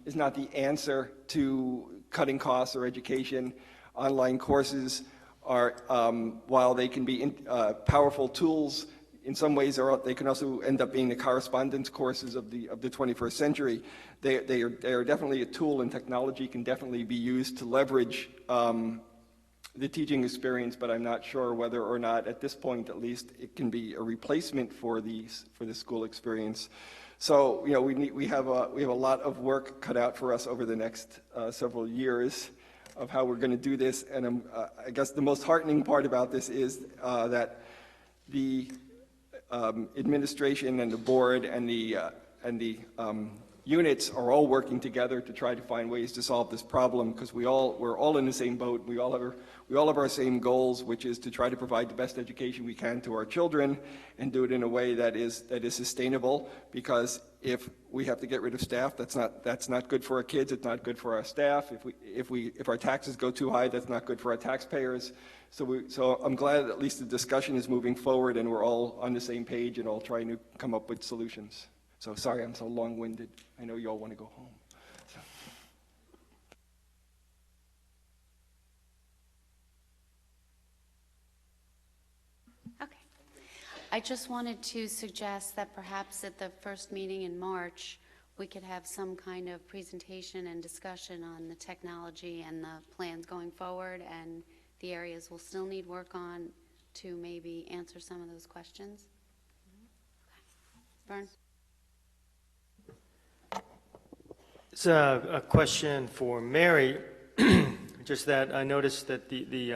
answer to cutting costs or education. Online courses are, while they can be powerful tools, in some ways they can also end up being the correspondence courses of the 21st century. They are definitely a tool, and technology can definitely be used to leverage the teaching experience, but I'm not sure whether or not, at this point at least, it can be a replacement for the school experience. So we have a lot of work cut out for us over the next several years of how we're going to do this. And I guess the most heartening part about this is that the administration and the board and the units are all working together to try to find ways to solve this problem, because we're all in the same boat. We all have our same goals, which is to try to provide the best education we can to our children and do it in a way that is sustainable. Because if we have to get rid of staff, that's not good for our kids. It's not good for our staff. If our taxes go too high, that's not good for our taxpayers. So I'm glad that at least the discussion is moving forward and we're all on the same page and all trying to come up with solutions. So sorry I'm so long-winded. I know you all want to go home. Okay. I just wanted to suggest that perhaps at the first meeting in March, we could have some kind of presentation and discussion on the technology and the plans going forward and the areas we'll still need work on to maybe answer some of those questions. Vern? It's a question for Mary. Just that I noticed that the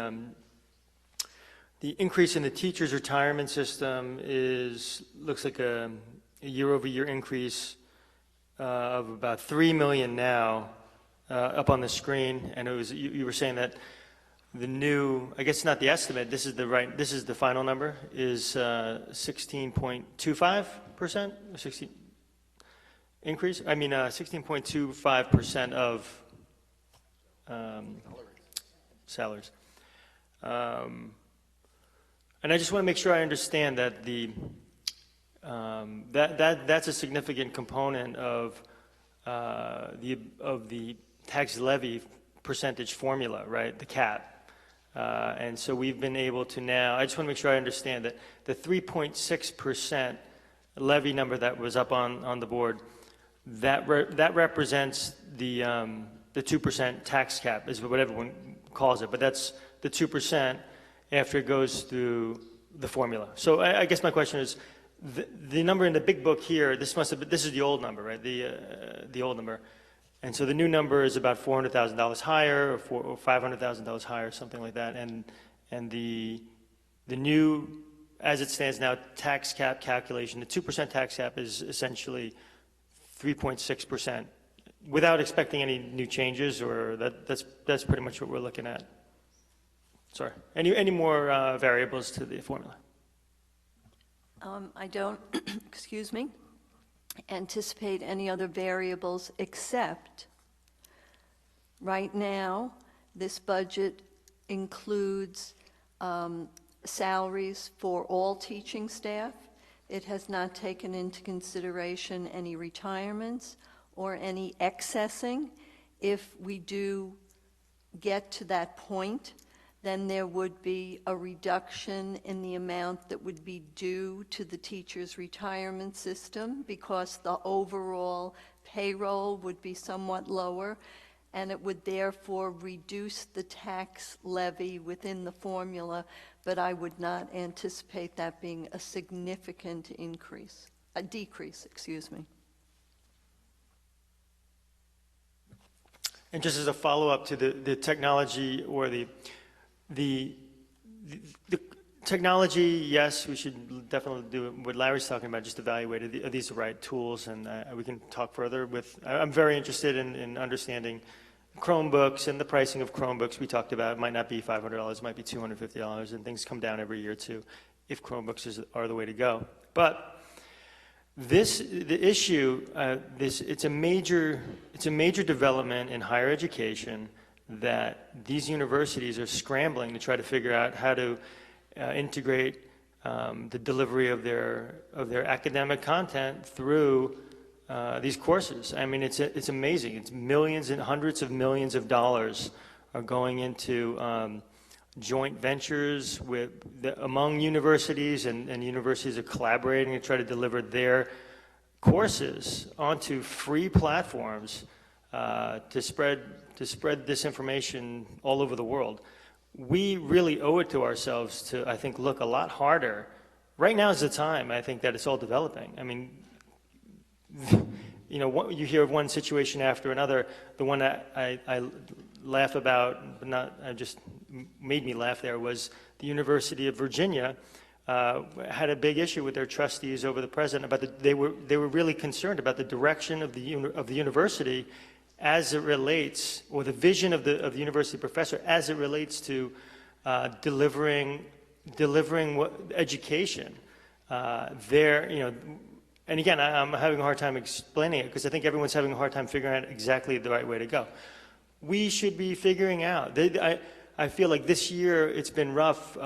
increase in the teachers' retirement system looks like a year-over-year increase of about $3 million now up on the screen, and you were saying that the new, I guess not the estimate, this is the final number, is 16.25%, 16 increase? I mean 16.25% of salaries. And I just want to make sure I understand that that's a significant component of the tax levy percentage formula, right? The cap. And so we've been able to now, I just want to make sure I understand that the 3.6% levy number that was up on the board, that represents the 2% tax cap, is what everyone calls it, but that's the 2% after it goes through the formula. So I guess my question is, the number in the big book here, this is the old number, right? The old number. And so the new number is about $400,000 higher or $500,000 higher, something like that. And the new, as it stands now, tax cap calculation, the 2% tax cap is essentially 3.6%, without expecting any new changes, or that's pretty much what we're looking at. Sorry. Any more variables to the formula? I don't, excuse me, anticipate any other variables except right now this budget includes salaries for all teaching staff. It has not taken into consideration any retirements or any excessing. If we do get to that point, then there would be a reduction in the amount that would be due to the teacher's retirement system, because the overall payroll would be somewhat lower, and it would therefore reduce the tax levy within the formula, but I would not anticipate that being a significant decrease, excuse me. And just as a follow-up to the technology, or the technology, yes, we should definitely do what Larry's talking about, just evaluate are these the right tools, and we can talk further with, I'm very interested in understanding Chromebooks and the pricing of Chromebooks we talked about. It might not be $500, it might be $250, and things come down every year too, if Chromebooks are the way to go. But the issue, it's a major development in higher education, that these universities are scrambling to try to figure out how to integrate the delivery of their academic content through these courses. I mean, it's amazing. It's millions and hundreds of millions of dollars are going into joint ventures among universities, and universities are collaborating to try to deliver their courses onto free platforms to spread this information all over the world. We really owe it to ourselves to, I think, look a lot harder. Right now is the time, I think, that it's all developing. I mean, you know, you hear of one situation after another. The one that I laugh about, but just made me laugh there, was the University of Virginia had a big issue with their trustees over the president. They were really concerned about the direction of the university as it relates, or the vision of the university professor as it relates to delivering education. And again, I'm having a hard time explaining it, because I think everyone's having a hard time figuring out exactly the right way to go. We should be figuring out. I feel like this year it's been rough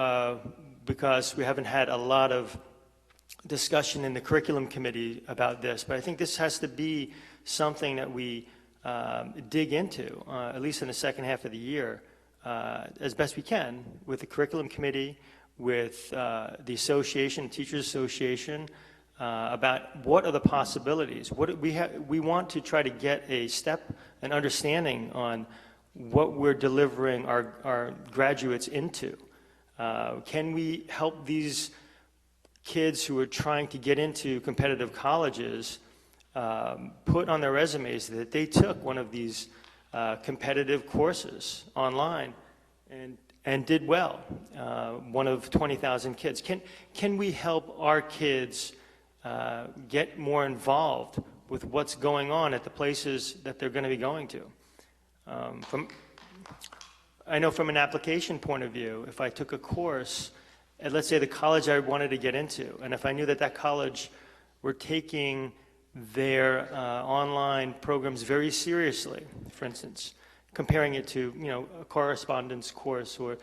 because we haven't had a lot of discussion in the curriculum committee about this, but I think this has to be something that we dig into, at least in the second half of the year, as best we can, with the curriculum committee, with the association, Teachers Association, about what are the possibilities. We want to try to get an understanding on what we're delivering our graduates into. Can we help these kids who are trying to get into competitive colleges put on their resumes that they took one of these competitive courses online and did well, one of 20,000 kids. Can we help our kids get more involved with what's going on at the places that they're going to be going to? I know from an application point of view, if I took a course at, let's say, the college I wanted to get into, and if I knew that that college were taking their online programs very seriously, for instance, comparing it to, a correspondence course, or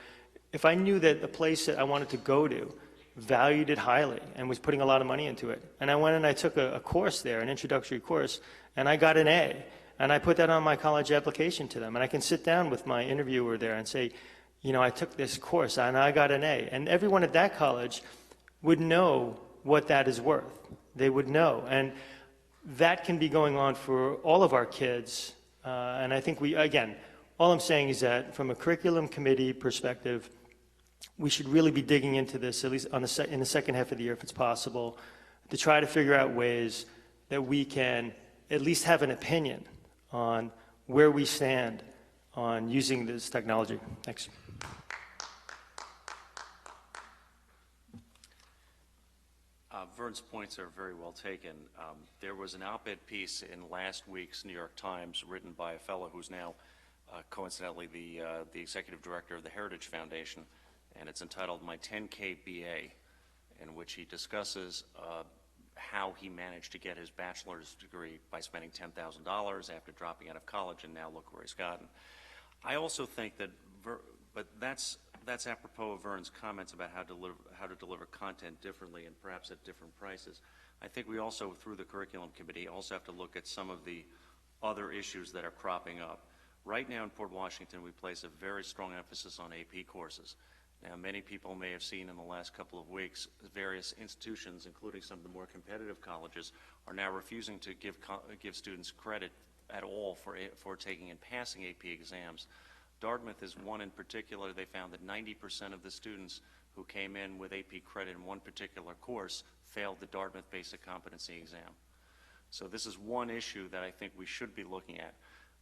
if I knew that the place that I wanted to go to valued it highly and was putting a lot of money into it, and I went and I took a course there, an introductory course, and I got an A, and I put that on my college application to them, and I can sit down with my interviewer there and say, I took this course and I got an A, and everyone at that college would know what that is worth. They would know, and that can be going on for all of our kids, and I think all I'm saying is that from a curriculum committee perspective, we should really be digging into this, at least in the second half of the year, if it's possible, to try to figure out ways that we can at least have an opinion on where we stand on using this technology. Thanks. Vern's points are very well taken. There was an op-ed piece in last week's New York Times written by a fellow who's now coincidentally the executive director of the Heritage Foundation, and it's entitled My 10K BA, in which he discusses how he managed to get his bachelor's degree by spending $10,000 after dropping out of college, and now look where he's gotten. I also think that, but that's apropos of Vern's comments about how to deliver content differently and perhaps at different prices. I think we also, through the curriculum committee, also have to look at some of the other issues that are cropping up. Right now in Port Washington, we place a very strong emphasis on AP courses. Now, many people may have seen in the last couple of weeks, various institutions, including some of the more competitive colleges, are now refusing to give students credit at all for taking and passing AP exams. Dartmouth is one in particular. They found that 90% of the students who came in with AP credit in one particular course failed the Dartmouth Basic Competency Exam. So this is one issue that I think we should be looking at.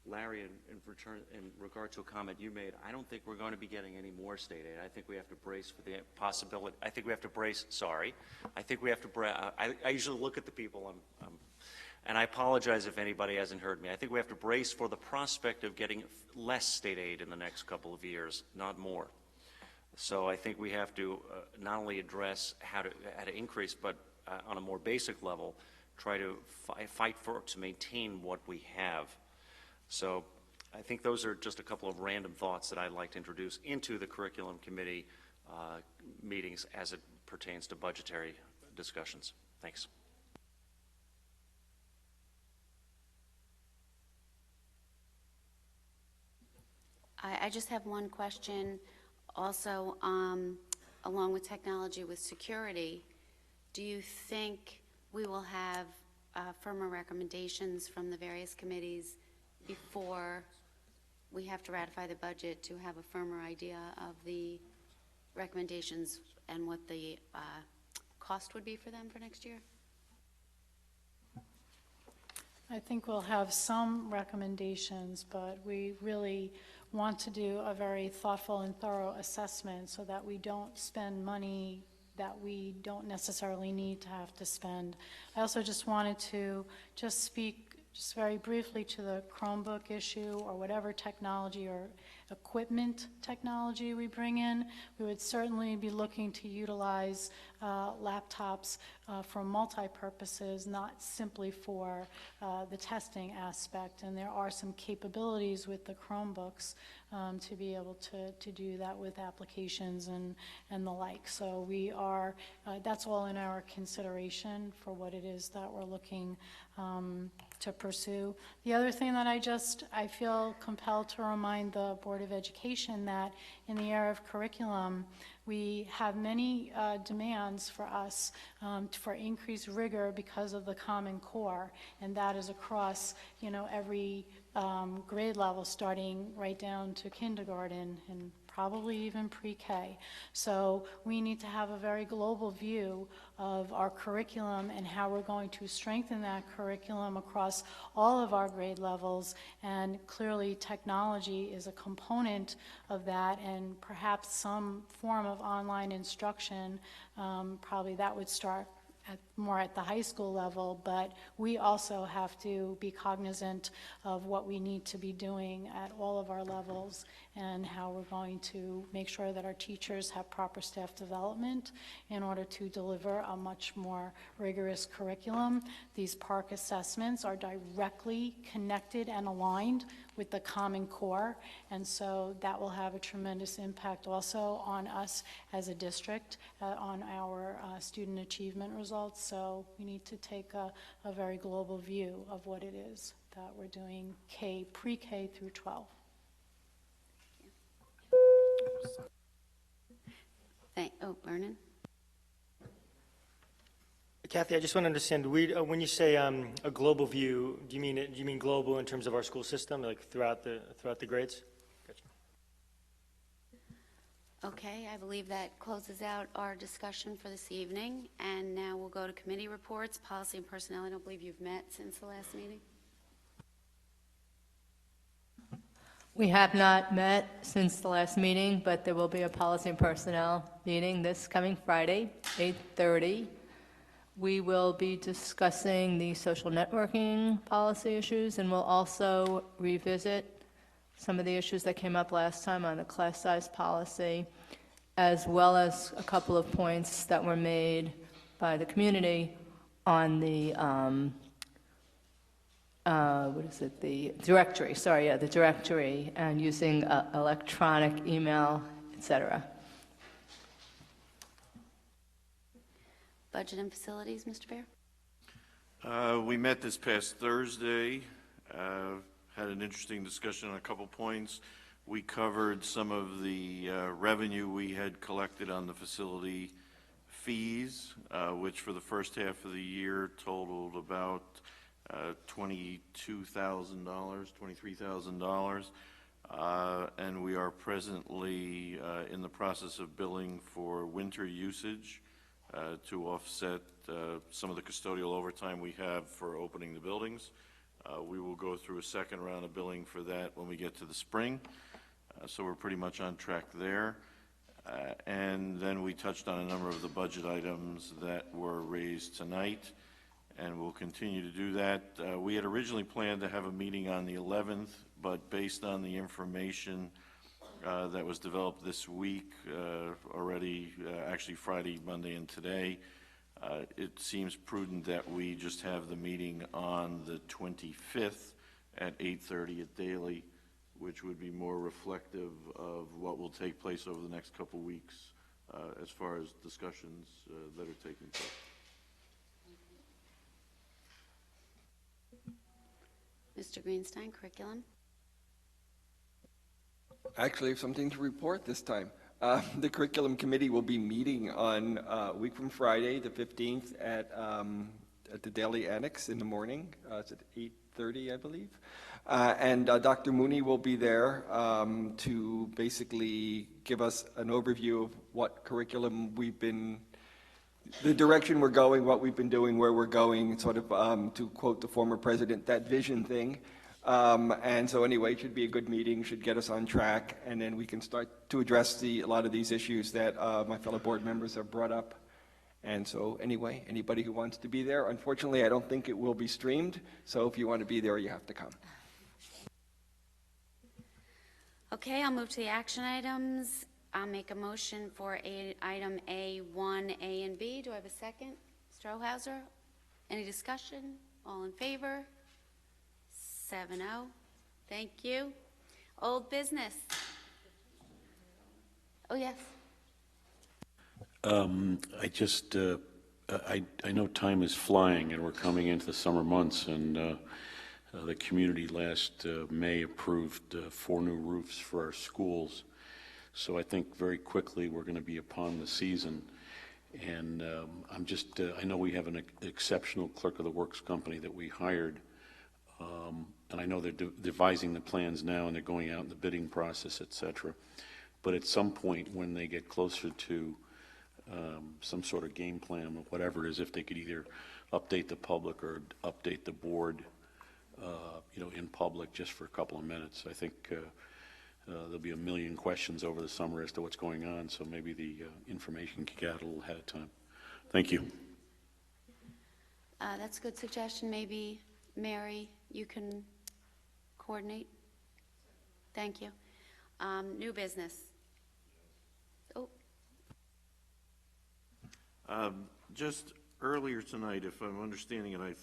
Larry, in regard to a comment you made, I don't think we're going to be getting any more state aid. I think we have to brace for the possibility. I think we have to brace. Sorry, I think we have to brace. I usually look at the people. And I apologize if anybody hasn't heard me. I think we have to brace for the prospect of getting less state aid in the next couple of years, not more. So I think we have to not only address how to increase, but on a more basic level, try to fight to maintain what we have. So I think those are just a couple of random thoughts that I'd like to introduce into the curriculum committee meetings as it pertains to budgetary discussions. Thanks. I just have one question. Also, along with technology, with security, do you think we will have firmer recommendations from the various committees before we have to ratify the budget to have a firmer idea of the recommendations and what the cost would be for them for next year? I think we'll have some recommendations, but we really want to do a very thoughtful and thorough assessment so that we don't spend money that we don't necessarily need to have to spend. I also just wanted to speak just very briefly to the Chromebook issue or whatever technology or equipment technology we bring in. We would certainly be looking to utilize laptops for multi-purposes, not simply for the testing aspect. And there are some capabilities with the Chromebooks to be able to do that with applications and the like. So we are, that's all in our consideration for what it is that we're looking to pursue. The other thing that I feel compelled to remind the Board of Education that in the area of curriculum, we have many demands for us for increased rigor because of the Common Core, and that is across, every grade level, starting right down to kindergarten and probably even pre-K. So we need to have a very global view of our curriculum and how we're going to strengthen that curriculum across all of our grade levels, and clearly technology is a component of that, and perhaps some form of online instruction, probably that would start more at the high school level, but we also have to be cognizant of what we need to be doing at all of our levels and how we're going to make sure that our teachers have proper staff development in order to deliver a much more rigorous curriculum. These Parcc Assessments are directly connected and aligned with the Common Core, and so that will have a tremendous impact also on us as a district, on our student achievement results. So we need to take a very global view of what it is that we're doing pre-K through 12. Vernon? Kathy, I just want to understand, when you say a global view, do you mean global in terms of our school system, like throughout the grades? Gotcha. Okay, I believe that closes out our discussion for this evening, and now we'll go to committee reports. Policy and Personnel, I don't believe you've met since the last meeting. We have not met since the last meeting, but there will be a Policy and Personnel meeting this coming Friday, 8:30. We will be discussing the social networking policy issues, and we'll also revisit some of the issues that came up last time on the class size policy, as well as a couple of points that were made by the community on the the directory, the directory, and using electronic email, etc. Budget and Facilities, Mr. Bear? We met this past Thursday, had an interesting discussion on a couple points. We covered some of the revenue we had collected on the facility fees, which for the first half of the year totaled about $22,000, $23,000. And we are presently in the process of billing for winter usage to offset some of the custodial overtime we have for opening the buildings. We will go through a second round of billing for that when we get to the spring. So we're pretty much on track there. And then we touched on a number of the budget items that were raised tonight, and we'll continue to do that. We had originally planned to have a meeting on the 11th, but based on the information that was developed this week already, actually Friday, Monday, and today, it seems prudent that we just have the meeting on the 25th at 8:30 at Daily, which would be more reflective of what will take place over the next couple weeks as far as discussions that are taking place. Mr. Greenstein, curriculum. Actually, I have something to report this time. The curriculum committee will be meeting on a week from Friday, the 15th, at the Daily Annex in the morning. It's at 8:30, I believe. And Dr. Mooney will be there to basically give us an overview of what curriculum the direction we're going, what we've been doing, where we're going, sort of, to quote the former president, that vision thing. And so anyway, it should be a good meeting, should get us on track, and then we can start to address a lot of these issues that my fellow board members have brought up. And so anyway, anybody who wants to be there, unfortunately, I don't think it will be streamed, so if you want to be there, you have to come. Okay, I'll move to the action items. I'll make a motion for item A1, A, and B. Do I have a second? Strohauser? Any discussion? All in favor? 7-0. Thank you. Old business. Oh, yes. I just, I know time is flying and we're coming into the summer months, and The community last May approved 4 new roofs for our schools. So I think very quickly we're going to be upon the season. And I know we have an exceptional clerk of the works company that we hired. And I know they're devising the plans now and they're going out in the bidding process, et cetera. But at some point when they get closer to some sort of game plan or whatever it is, if they could either update the public or update the board, in public just for a couple of minutes. I think there'll be a million questions over the summer as to what's going on, so maybe the information can get out a little ahead of time. Thank you. That's a good suggestion. Maybe, Mary, you can coordinate? Thank you. New business. Oh. Just earlier tonight, if I'm understanding it,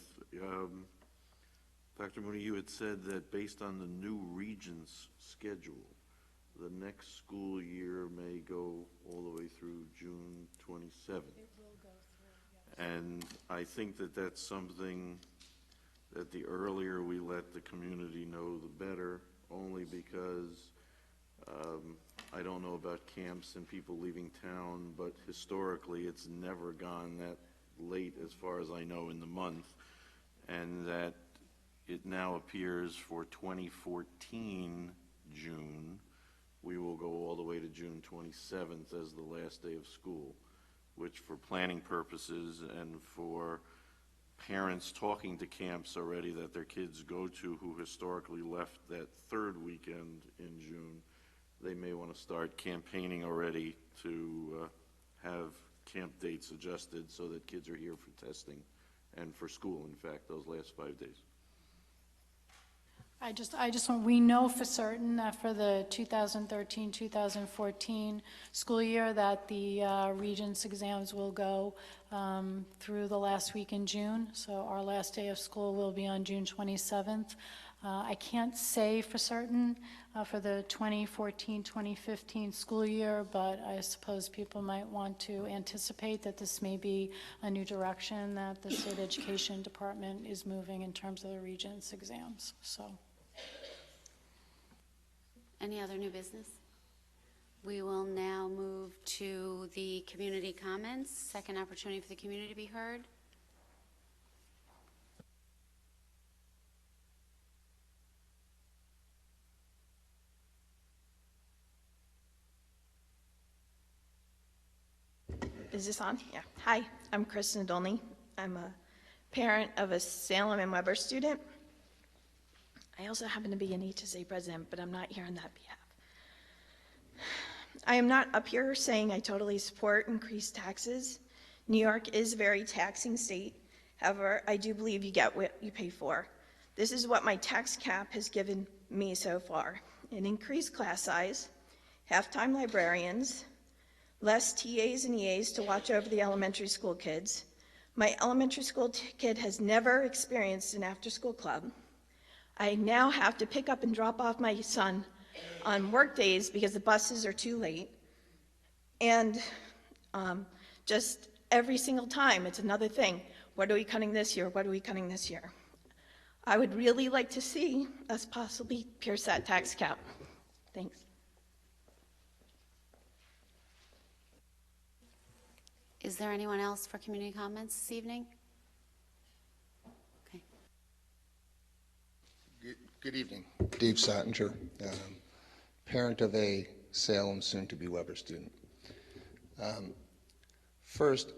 Dr. Mooney, you had said that based on the new regents' schedule, the next school year may go all the way through June 27th. It will go through, yes. And I think that that's something that the earlier we let the community know, the better, only because I don't know about camps and people leaving town, but historically it's never gone that late as far as I know in the month, and that it now appears for 2014 June, we will go all the way to June 27th as the last day of school, which for planning purposes and for parents talking to camps already that their kids go to who historically left that third weekend in June, they may want to start campaigning already to have camp dates adjusted so that kids are here for testing and for school, in fact, those last 5 days. We know for certain that for the 2013-2014 school year that the Regents exams will go through the last week in June. So our last day of school will be on June 27th. I can't say for certain for the 2014-2015 school year, but I suppose people might want to anticipate that this may be a new direction that the State Education Department is moving in terms of the Regents exams. So. Any other new business? We will now move to the community comments. Second opportunity for the community to be heard. Is this on? Yeah. Hi, I'm Kristen Dolney. I'm a parent of a Salem and Weber student. I also happen to be an HSA president, but I'm not here on that behalf. I am not up here saying I totally support increased taxes. New York is a very taxing state. However, I do believe you get what you pay for. This is what my tax cap has given me so far: an increased class size, half-time librarians, less TAs and EAs to watch over the elementary school kids. My elementary school kid has never experienced an after-school club. I now have to pick up and drop off my son on work days because the buses are too late. And just every single time, it's another thing. What are we cutting this year? What are we cutting this year? I would really like to see us possibly pierce that tax cap. Thanks. Is there anyone else for community comments this evening? Okay. Good evening. Dave Sottinger, parent of a Salem, soon-to-be Weber student. First,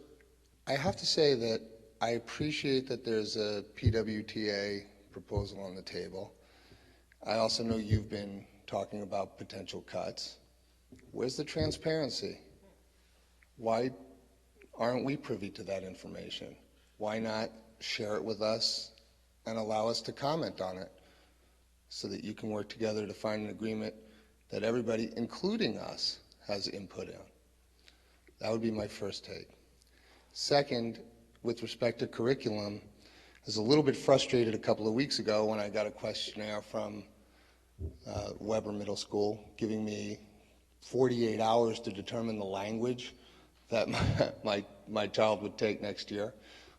I have to say that I appreciate that there's a PWTA proposal on the table. I also know you've been talking about potential cuts. Where's the transparency? Why aren't we privy to that information? Why not share it with us and allow us to comment on it so that you can work together to find an agreement that everybody, including us, has input in? That would be my first take. Second, with respect to curriculum, I was a little bit frustrated a couple of weeks ago when I got a questionnaire from Weber Middle School giving me 48 hours to determine the language that my child would take next year,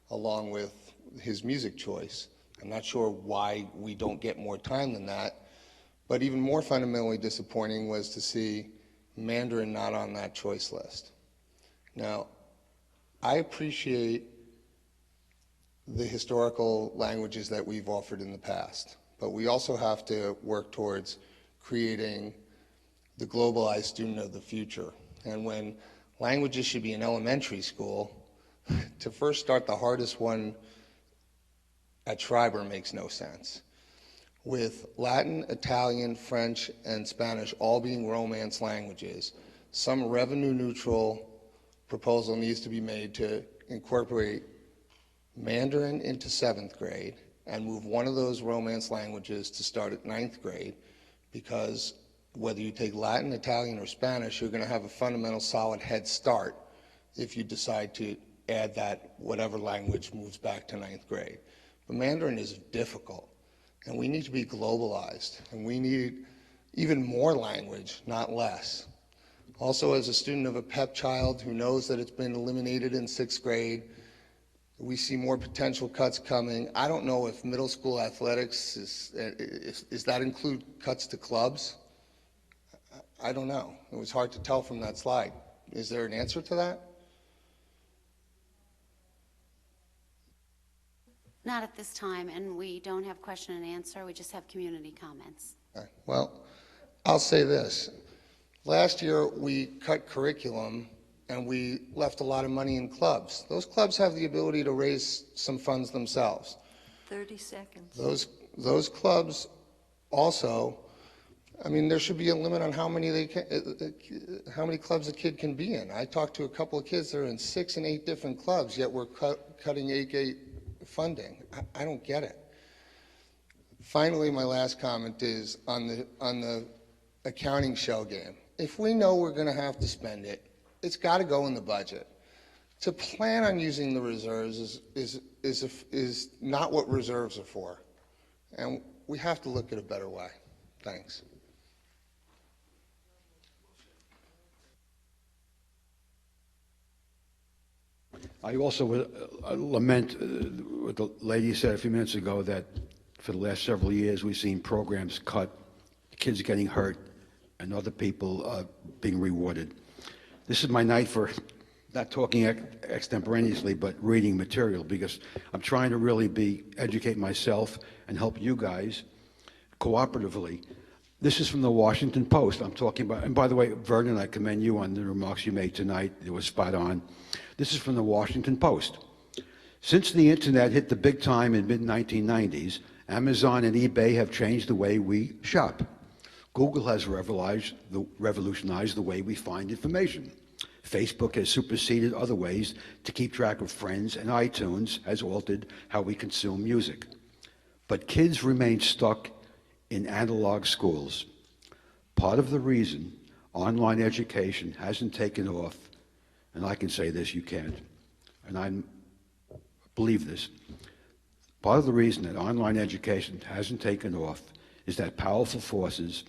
along with his music choice. I'm not sure why we don't get more time than that, but even more fundamentally disappointing was to see Mandarin not on that choice list. Now, I appreciate the historical languages that we've offered in the past, but we also have to work towards creating the globalized student of the future. And when languages should be in elementary school, to first start the hardest one at Schreiber makes no sense. With Latin, Italian, French, and Spanish all being Romance languages, some revenue-neutral proposal needs to be made to incorporate Mandarin into 7th grade and move one of those Romance languages to start at 9th grade, because whether you take Latin, Italian, or Spanish, you're going to have a fundamental solid head start if you decide to add that whatever language moves back to 9th grade. But Mandarin is difficult, and we need to be globalized, and we need even more language, not less. Also, as a student of a PEP child who knows that it's been eliminated in 6th grade, we see more potential cuts coming. I don't know if middle school athletics is that include cuts to clubs? I don't know. It was hard to tell from that slide. Is there an answer to that? Not at this time, and we don't have question and answer. We just have community comments. Well, I'll say this. Last year, we cut curriculum and we left a lot of money in clubs. Those clubs have the ability to raise some funds themselves. 30 seconds. Those clubs also, I mean, there should be a limit on how many clubs a kid can be in. I talked to a couple of kids that are in 6 and 8 different clubs, yet we're cutting AGATE funding. I don't get it. Finally, my last comment is on the accounting shell game. If we know we're going to have to spend it, it's got to go in the budget. To plan on using the reserves is not what reserves are for, and we have to look at a better way. Thanks. I also lament what the lady said a few minutes ago, that for the last several years we've seen programs cut, kids getting hurt, and other people being rewarded. This is my night for not talking extemporaneously, but reading material, because I'm trying to really educate myself and help you guys cooperatively. This is from the Washington Post. I'm talking about, and by the way, Vernon, I commend you on the remarks you made tonight. It was spot on. This is from the Washington Post. Since the internet hit the big time in mid-1990s, Amazon and eBay have changed the way we shop. Google has revolutionized the way we find information. Facebook has superseded other ways to keep track of friends, and iTunes has altered how we consume music. But kids remain stuck in analog schools. Part of the reason online education hasn't taken off, and I can say this, you can't, and I believe this, part of the reason that online education hasn't taken off is that powerful forces,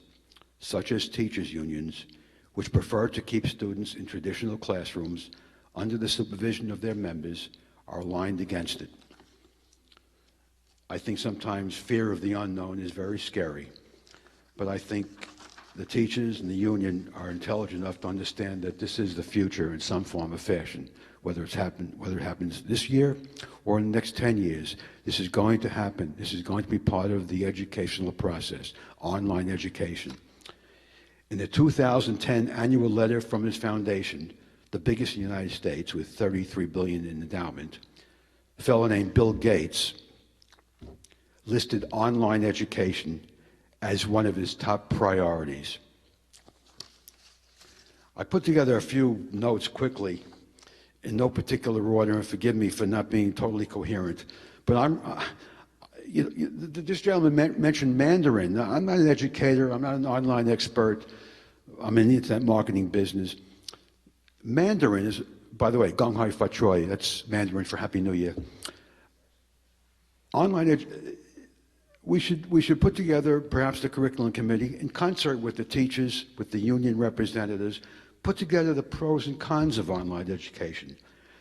such as teachers' unions, which prefer to keep students in traditional classrooms under the supervision of their members, are aligned against it. I think sometimes fear of the unknown is very scary, but I think the teachers and the union are intelligent enough to understand that this is the future in some form or fashion, whether it happens this year or in the next 10 years. This is going to happen. This is going to be part of the educational process, online education. In the 2010 annual letter from his foundation, the biggest in the United States with $33 billion in endowment, a fellow named Bill Gates listed online education as one of his top priorities. I put together a few notes quickly in no particular order, and forgive me for not being totally coherent, but this gentleman mentioned Mandarin. Now, I'm not an educator, I'm not an online expert, I'm in the internet marketing business. Mandarin is, by the way, Gong Hai Fa Choi, that's Mandarin for Happy New Year. We should put together, perhaps the curriculum committee, in concert with the teachers, with the union representatives, put together the pros and cons of online education.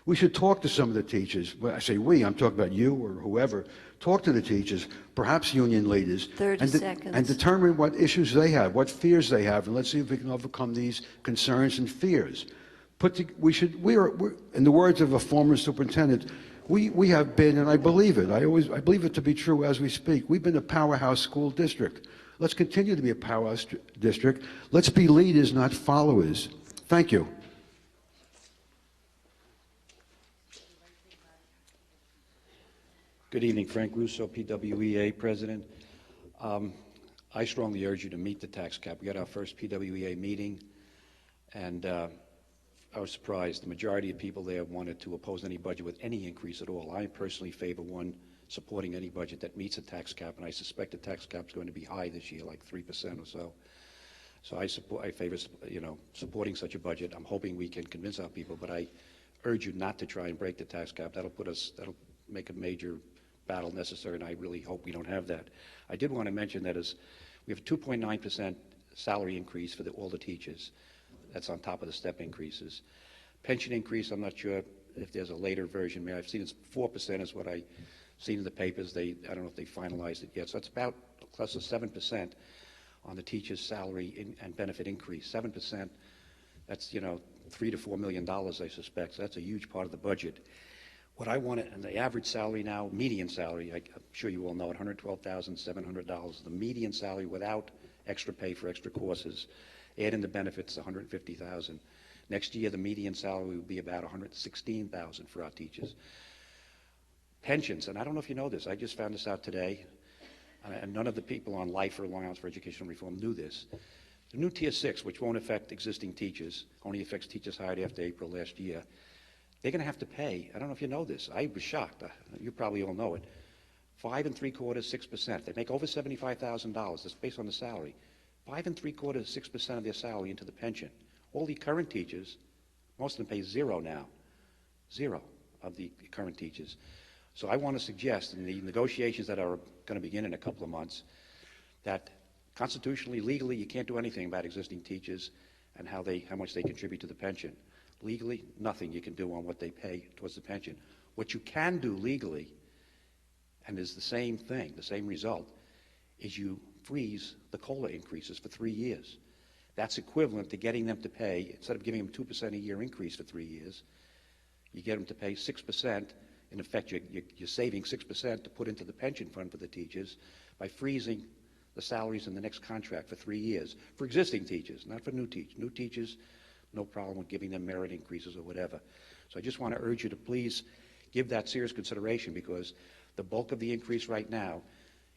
We should talk to some of the teachers. When I say we, I'm talking about you or whoever. Talk to the teachers, perhaps union leaders, 30 seconds. and determine what issues they have, what fears they have, and let's see if we can overcome these concerns and fears. In the words of a former superintendent, we have been, and I believe it, I believe it to be true as we speak, we've been a powerhouse school district. Let's continue to be a powerhouse district. Let's be leaders, not followers. Thank you. Good evening, Frank Russo, PWEA President. I strongly urge you to meet the tax cap. We had our first PWEA meeting, and I was surprised. The majority of people there wanted to oppose any budget with any increase at all. I personally favor one supporting any budget that meets the tax cap, and I suspect the tax cap is going to be high this year, like 3% or so. So I favor, supporting such a budget. I'm hoping we can convince our people, but I urge you not to try and break the tax cap. That'll make a major battle necessary, and I really hope we don't have that. I did want to mention that we have a 2.9% salary increase for all the teachers. That's on top of the step increases. Pension increase, I'm not sure if there's a later version. I've seen it's 4% is what I've seen in the papers. I don't know if they finalized it yet. So it's about close to 7% on the teacher's salary and benefit increase. 7%, that's, $3 to $4 million, I suspect. So that's a huge part of the budget. What I want, and the average salary now, median salary, I'm sure you all know it, $112,700. The median salary without extra pay for extra courses, add in the benefits, $150,000. Next year, the median salary would be about $116,000 for our teachers. Pensions, and I don't know if you know this, I just found this out today, and none of the people on Life or Long Island for Educational Reform knew this. The new Tier 6, which won't affect existing teachers, only affects teachers hired after April last year, they're going to have to pay, I don't know if you know this, I was shocked, you probably all know it, 5 3/4, 6%. They make over $75,000, that's based on the salary. 5 3/4, 6% of their salary into the pension. All the current teachers, most of them pay zero now. Zero of the current teachers. So I want to suggest in the negotiations that are going to begin in a couple of months that constitutionally, legally, you can't do anything about existing teachers and how much they contribute to the pension. Legally, nothing you can do on what they pay towards the pension. What you can do legally, and is the same thing, the same result, is you freeze the COLA increases for 3 years. That's equivalent to getting them to pay, instead of giving them 2% a year increase for 3 years, you get them to pay 6%. In effect, you're saving 6% to put into the pension fund for the teachers by freezing the salaries in the next contract for 3 years. For existing teachers, not for new teachers. New teachers, no problem with giving them merit increases or whatever. So I just want to urge you to please give that serious consideration, because the bulk of the increase right now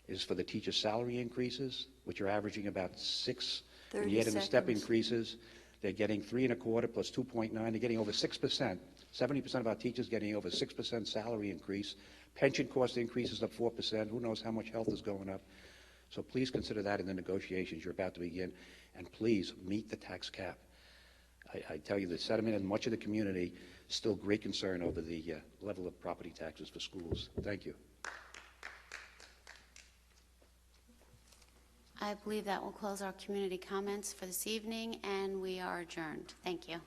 is for the teachers' salary increases, which are averaging about 6. And you add in the step increases, they're getting 3 1/4 plus 2.9. They're getting over 6%. 70% of our teachers getting over 6% salary increase. Pension cost increases up 4%. Who knows how much health is going up? So please consider that in the negotiations you're about to begin, and please meet the tax cap. I tell you, the sentiment in much of the community is still great concern over the level of property taxes for schools. Thank you. I believe that will close our community comments for this evening, and we are adjourned. Thank you.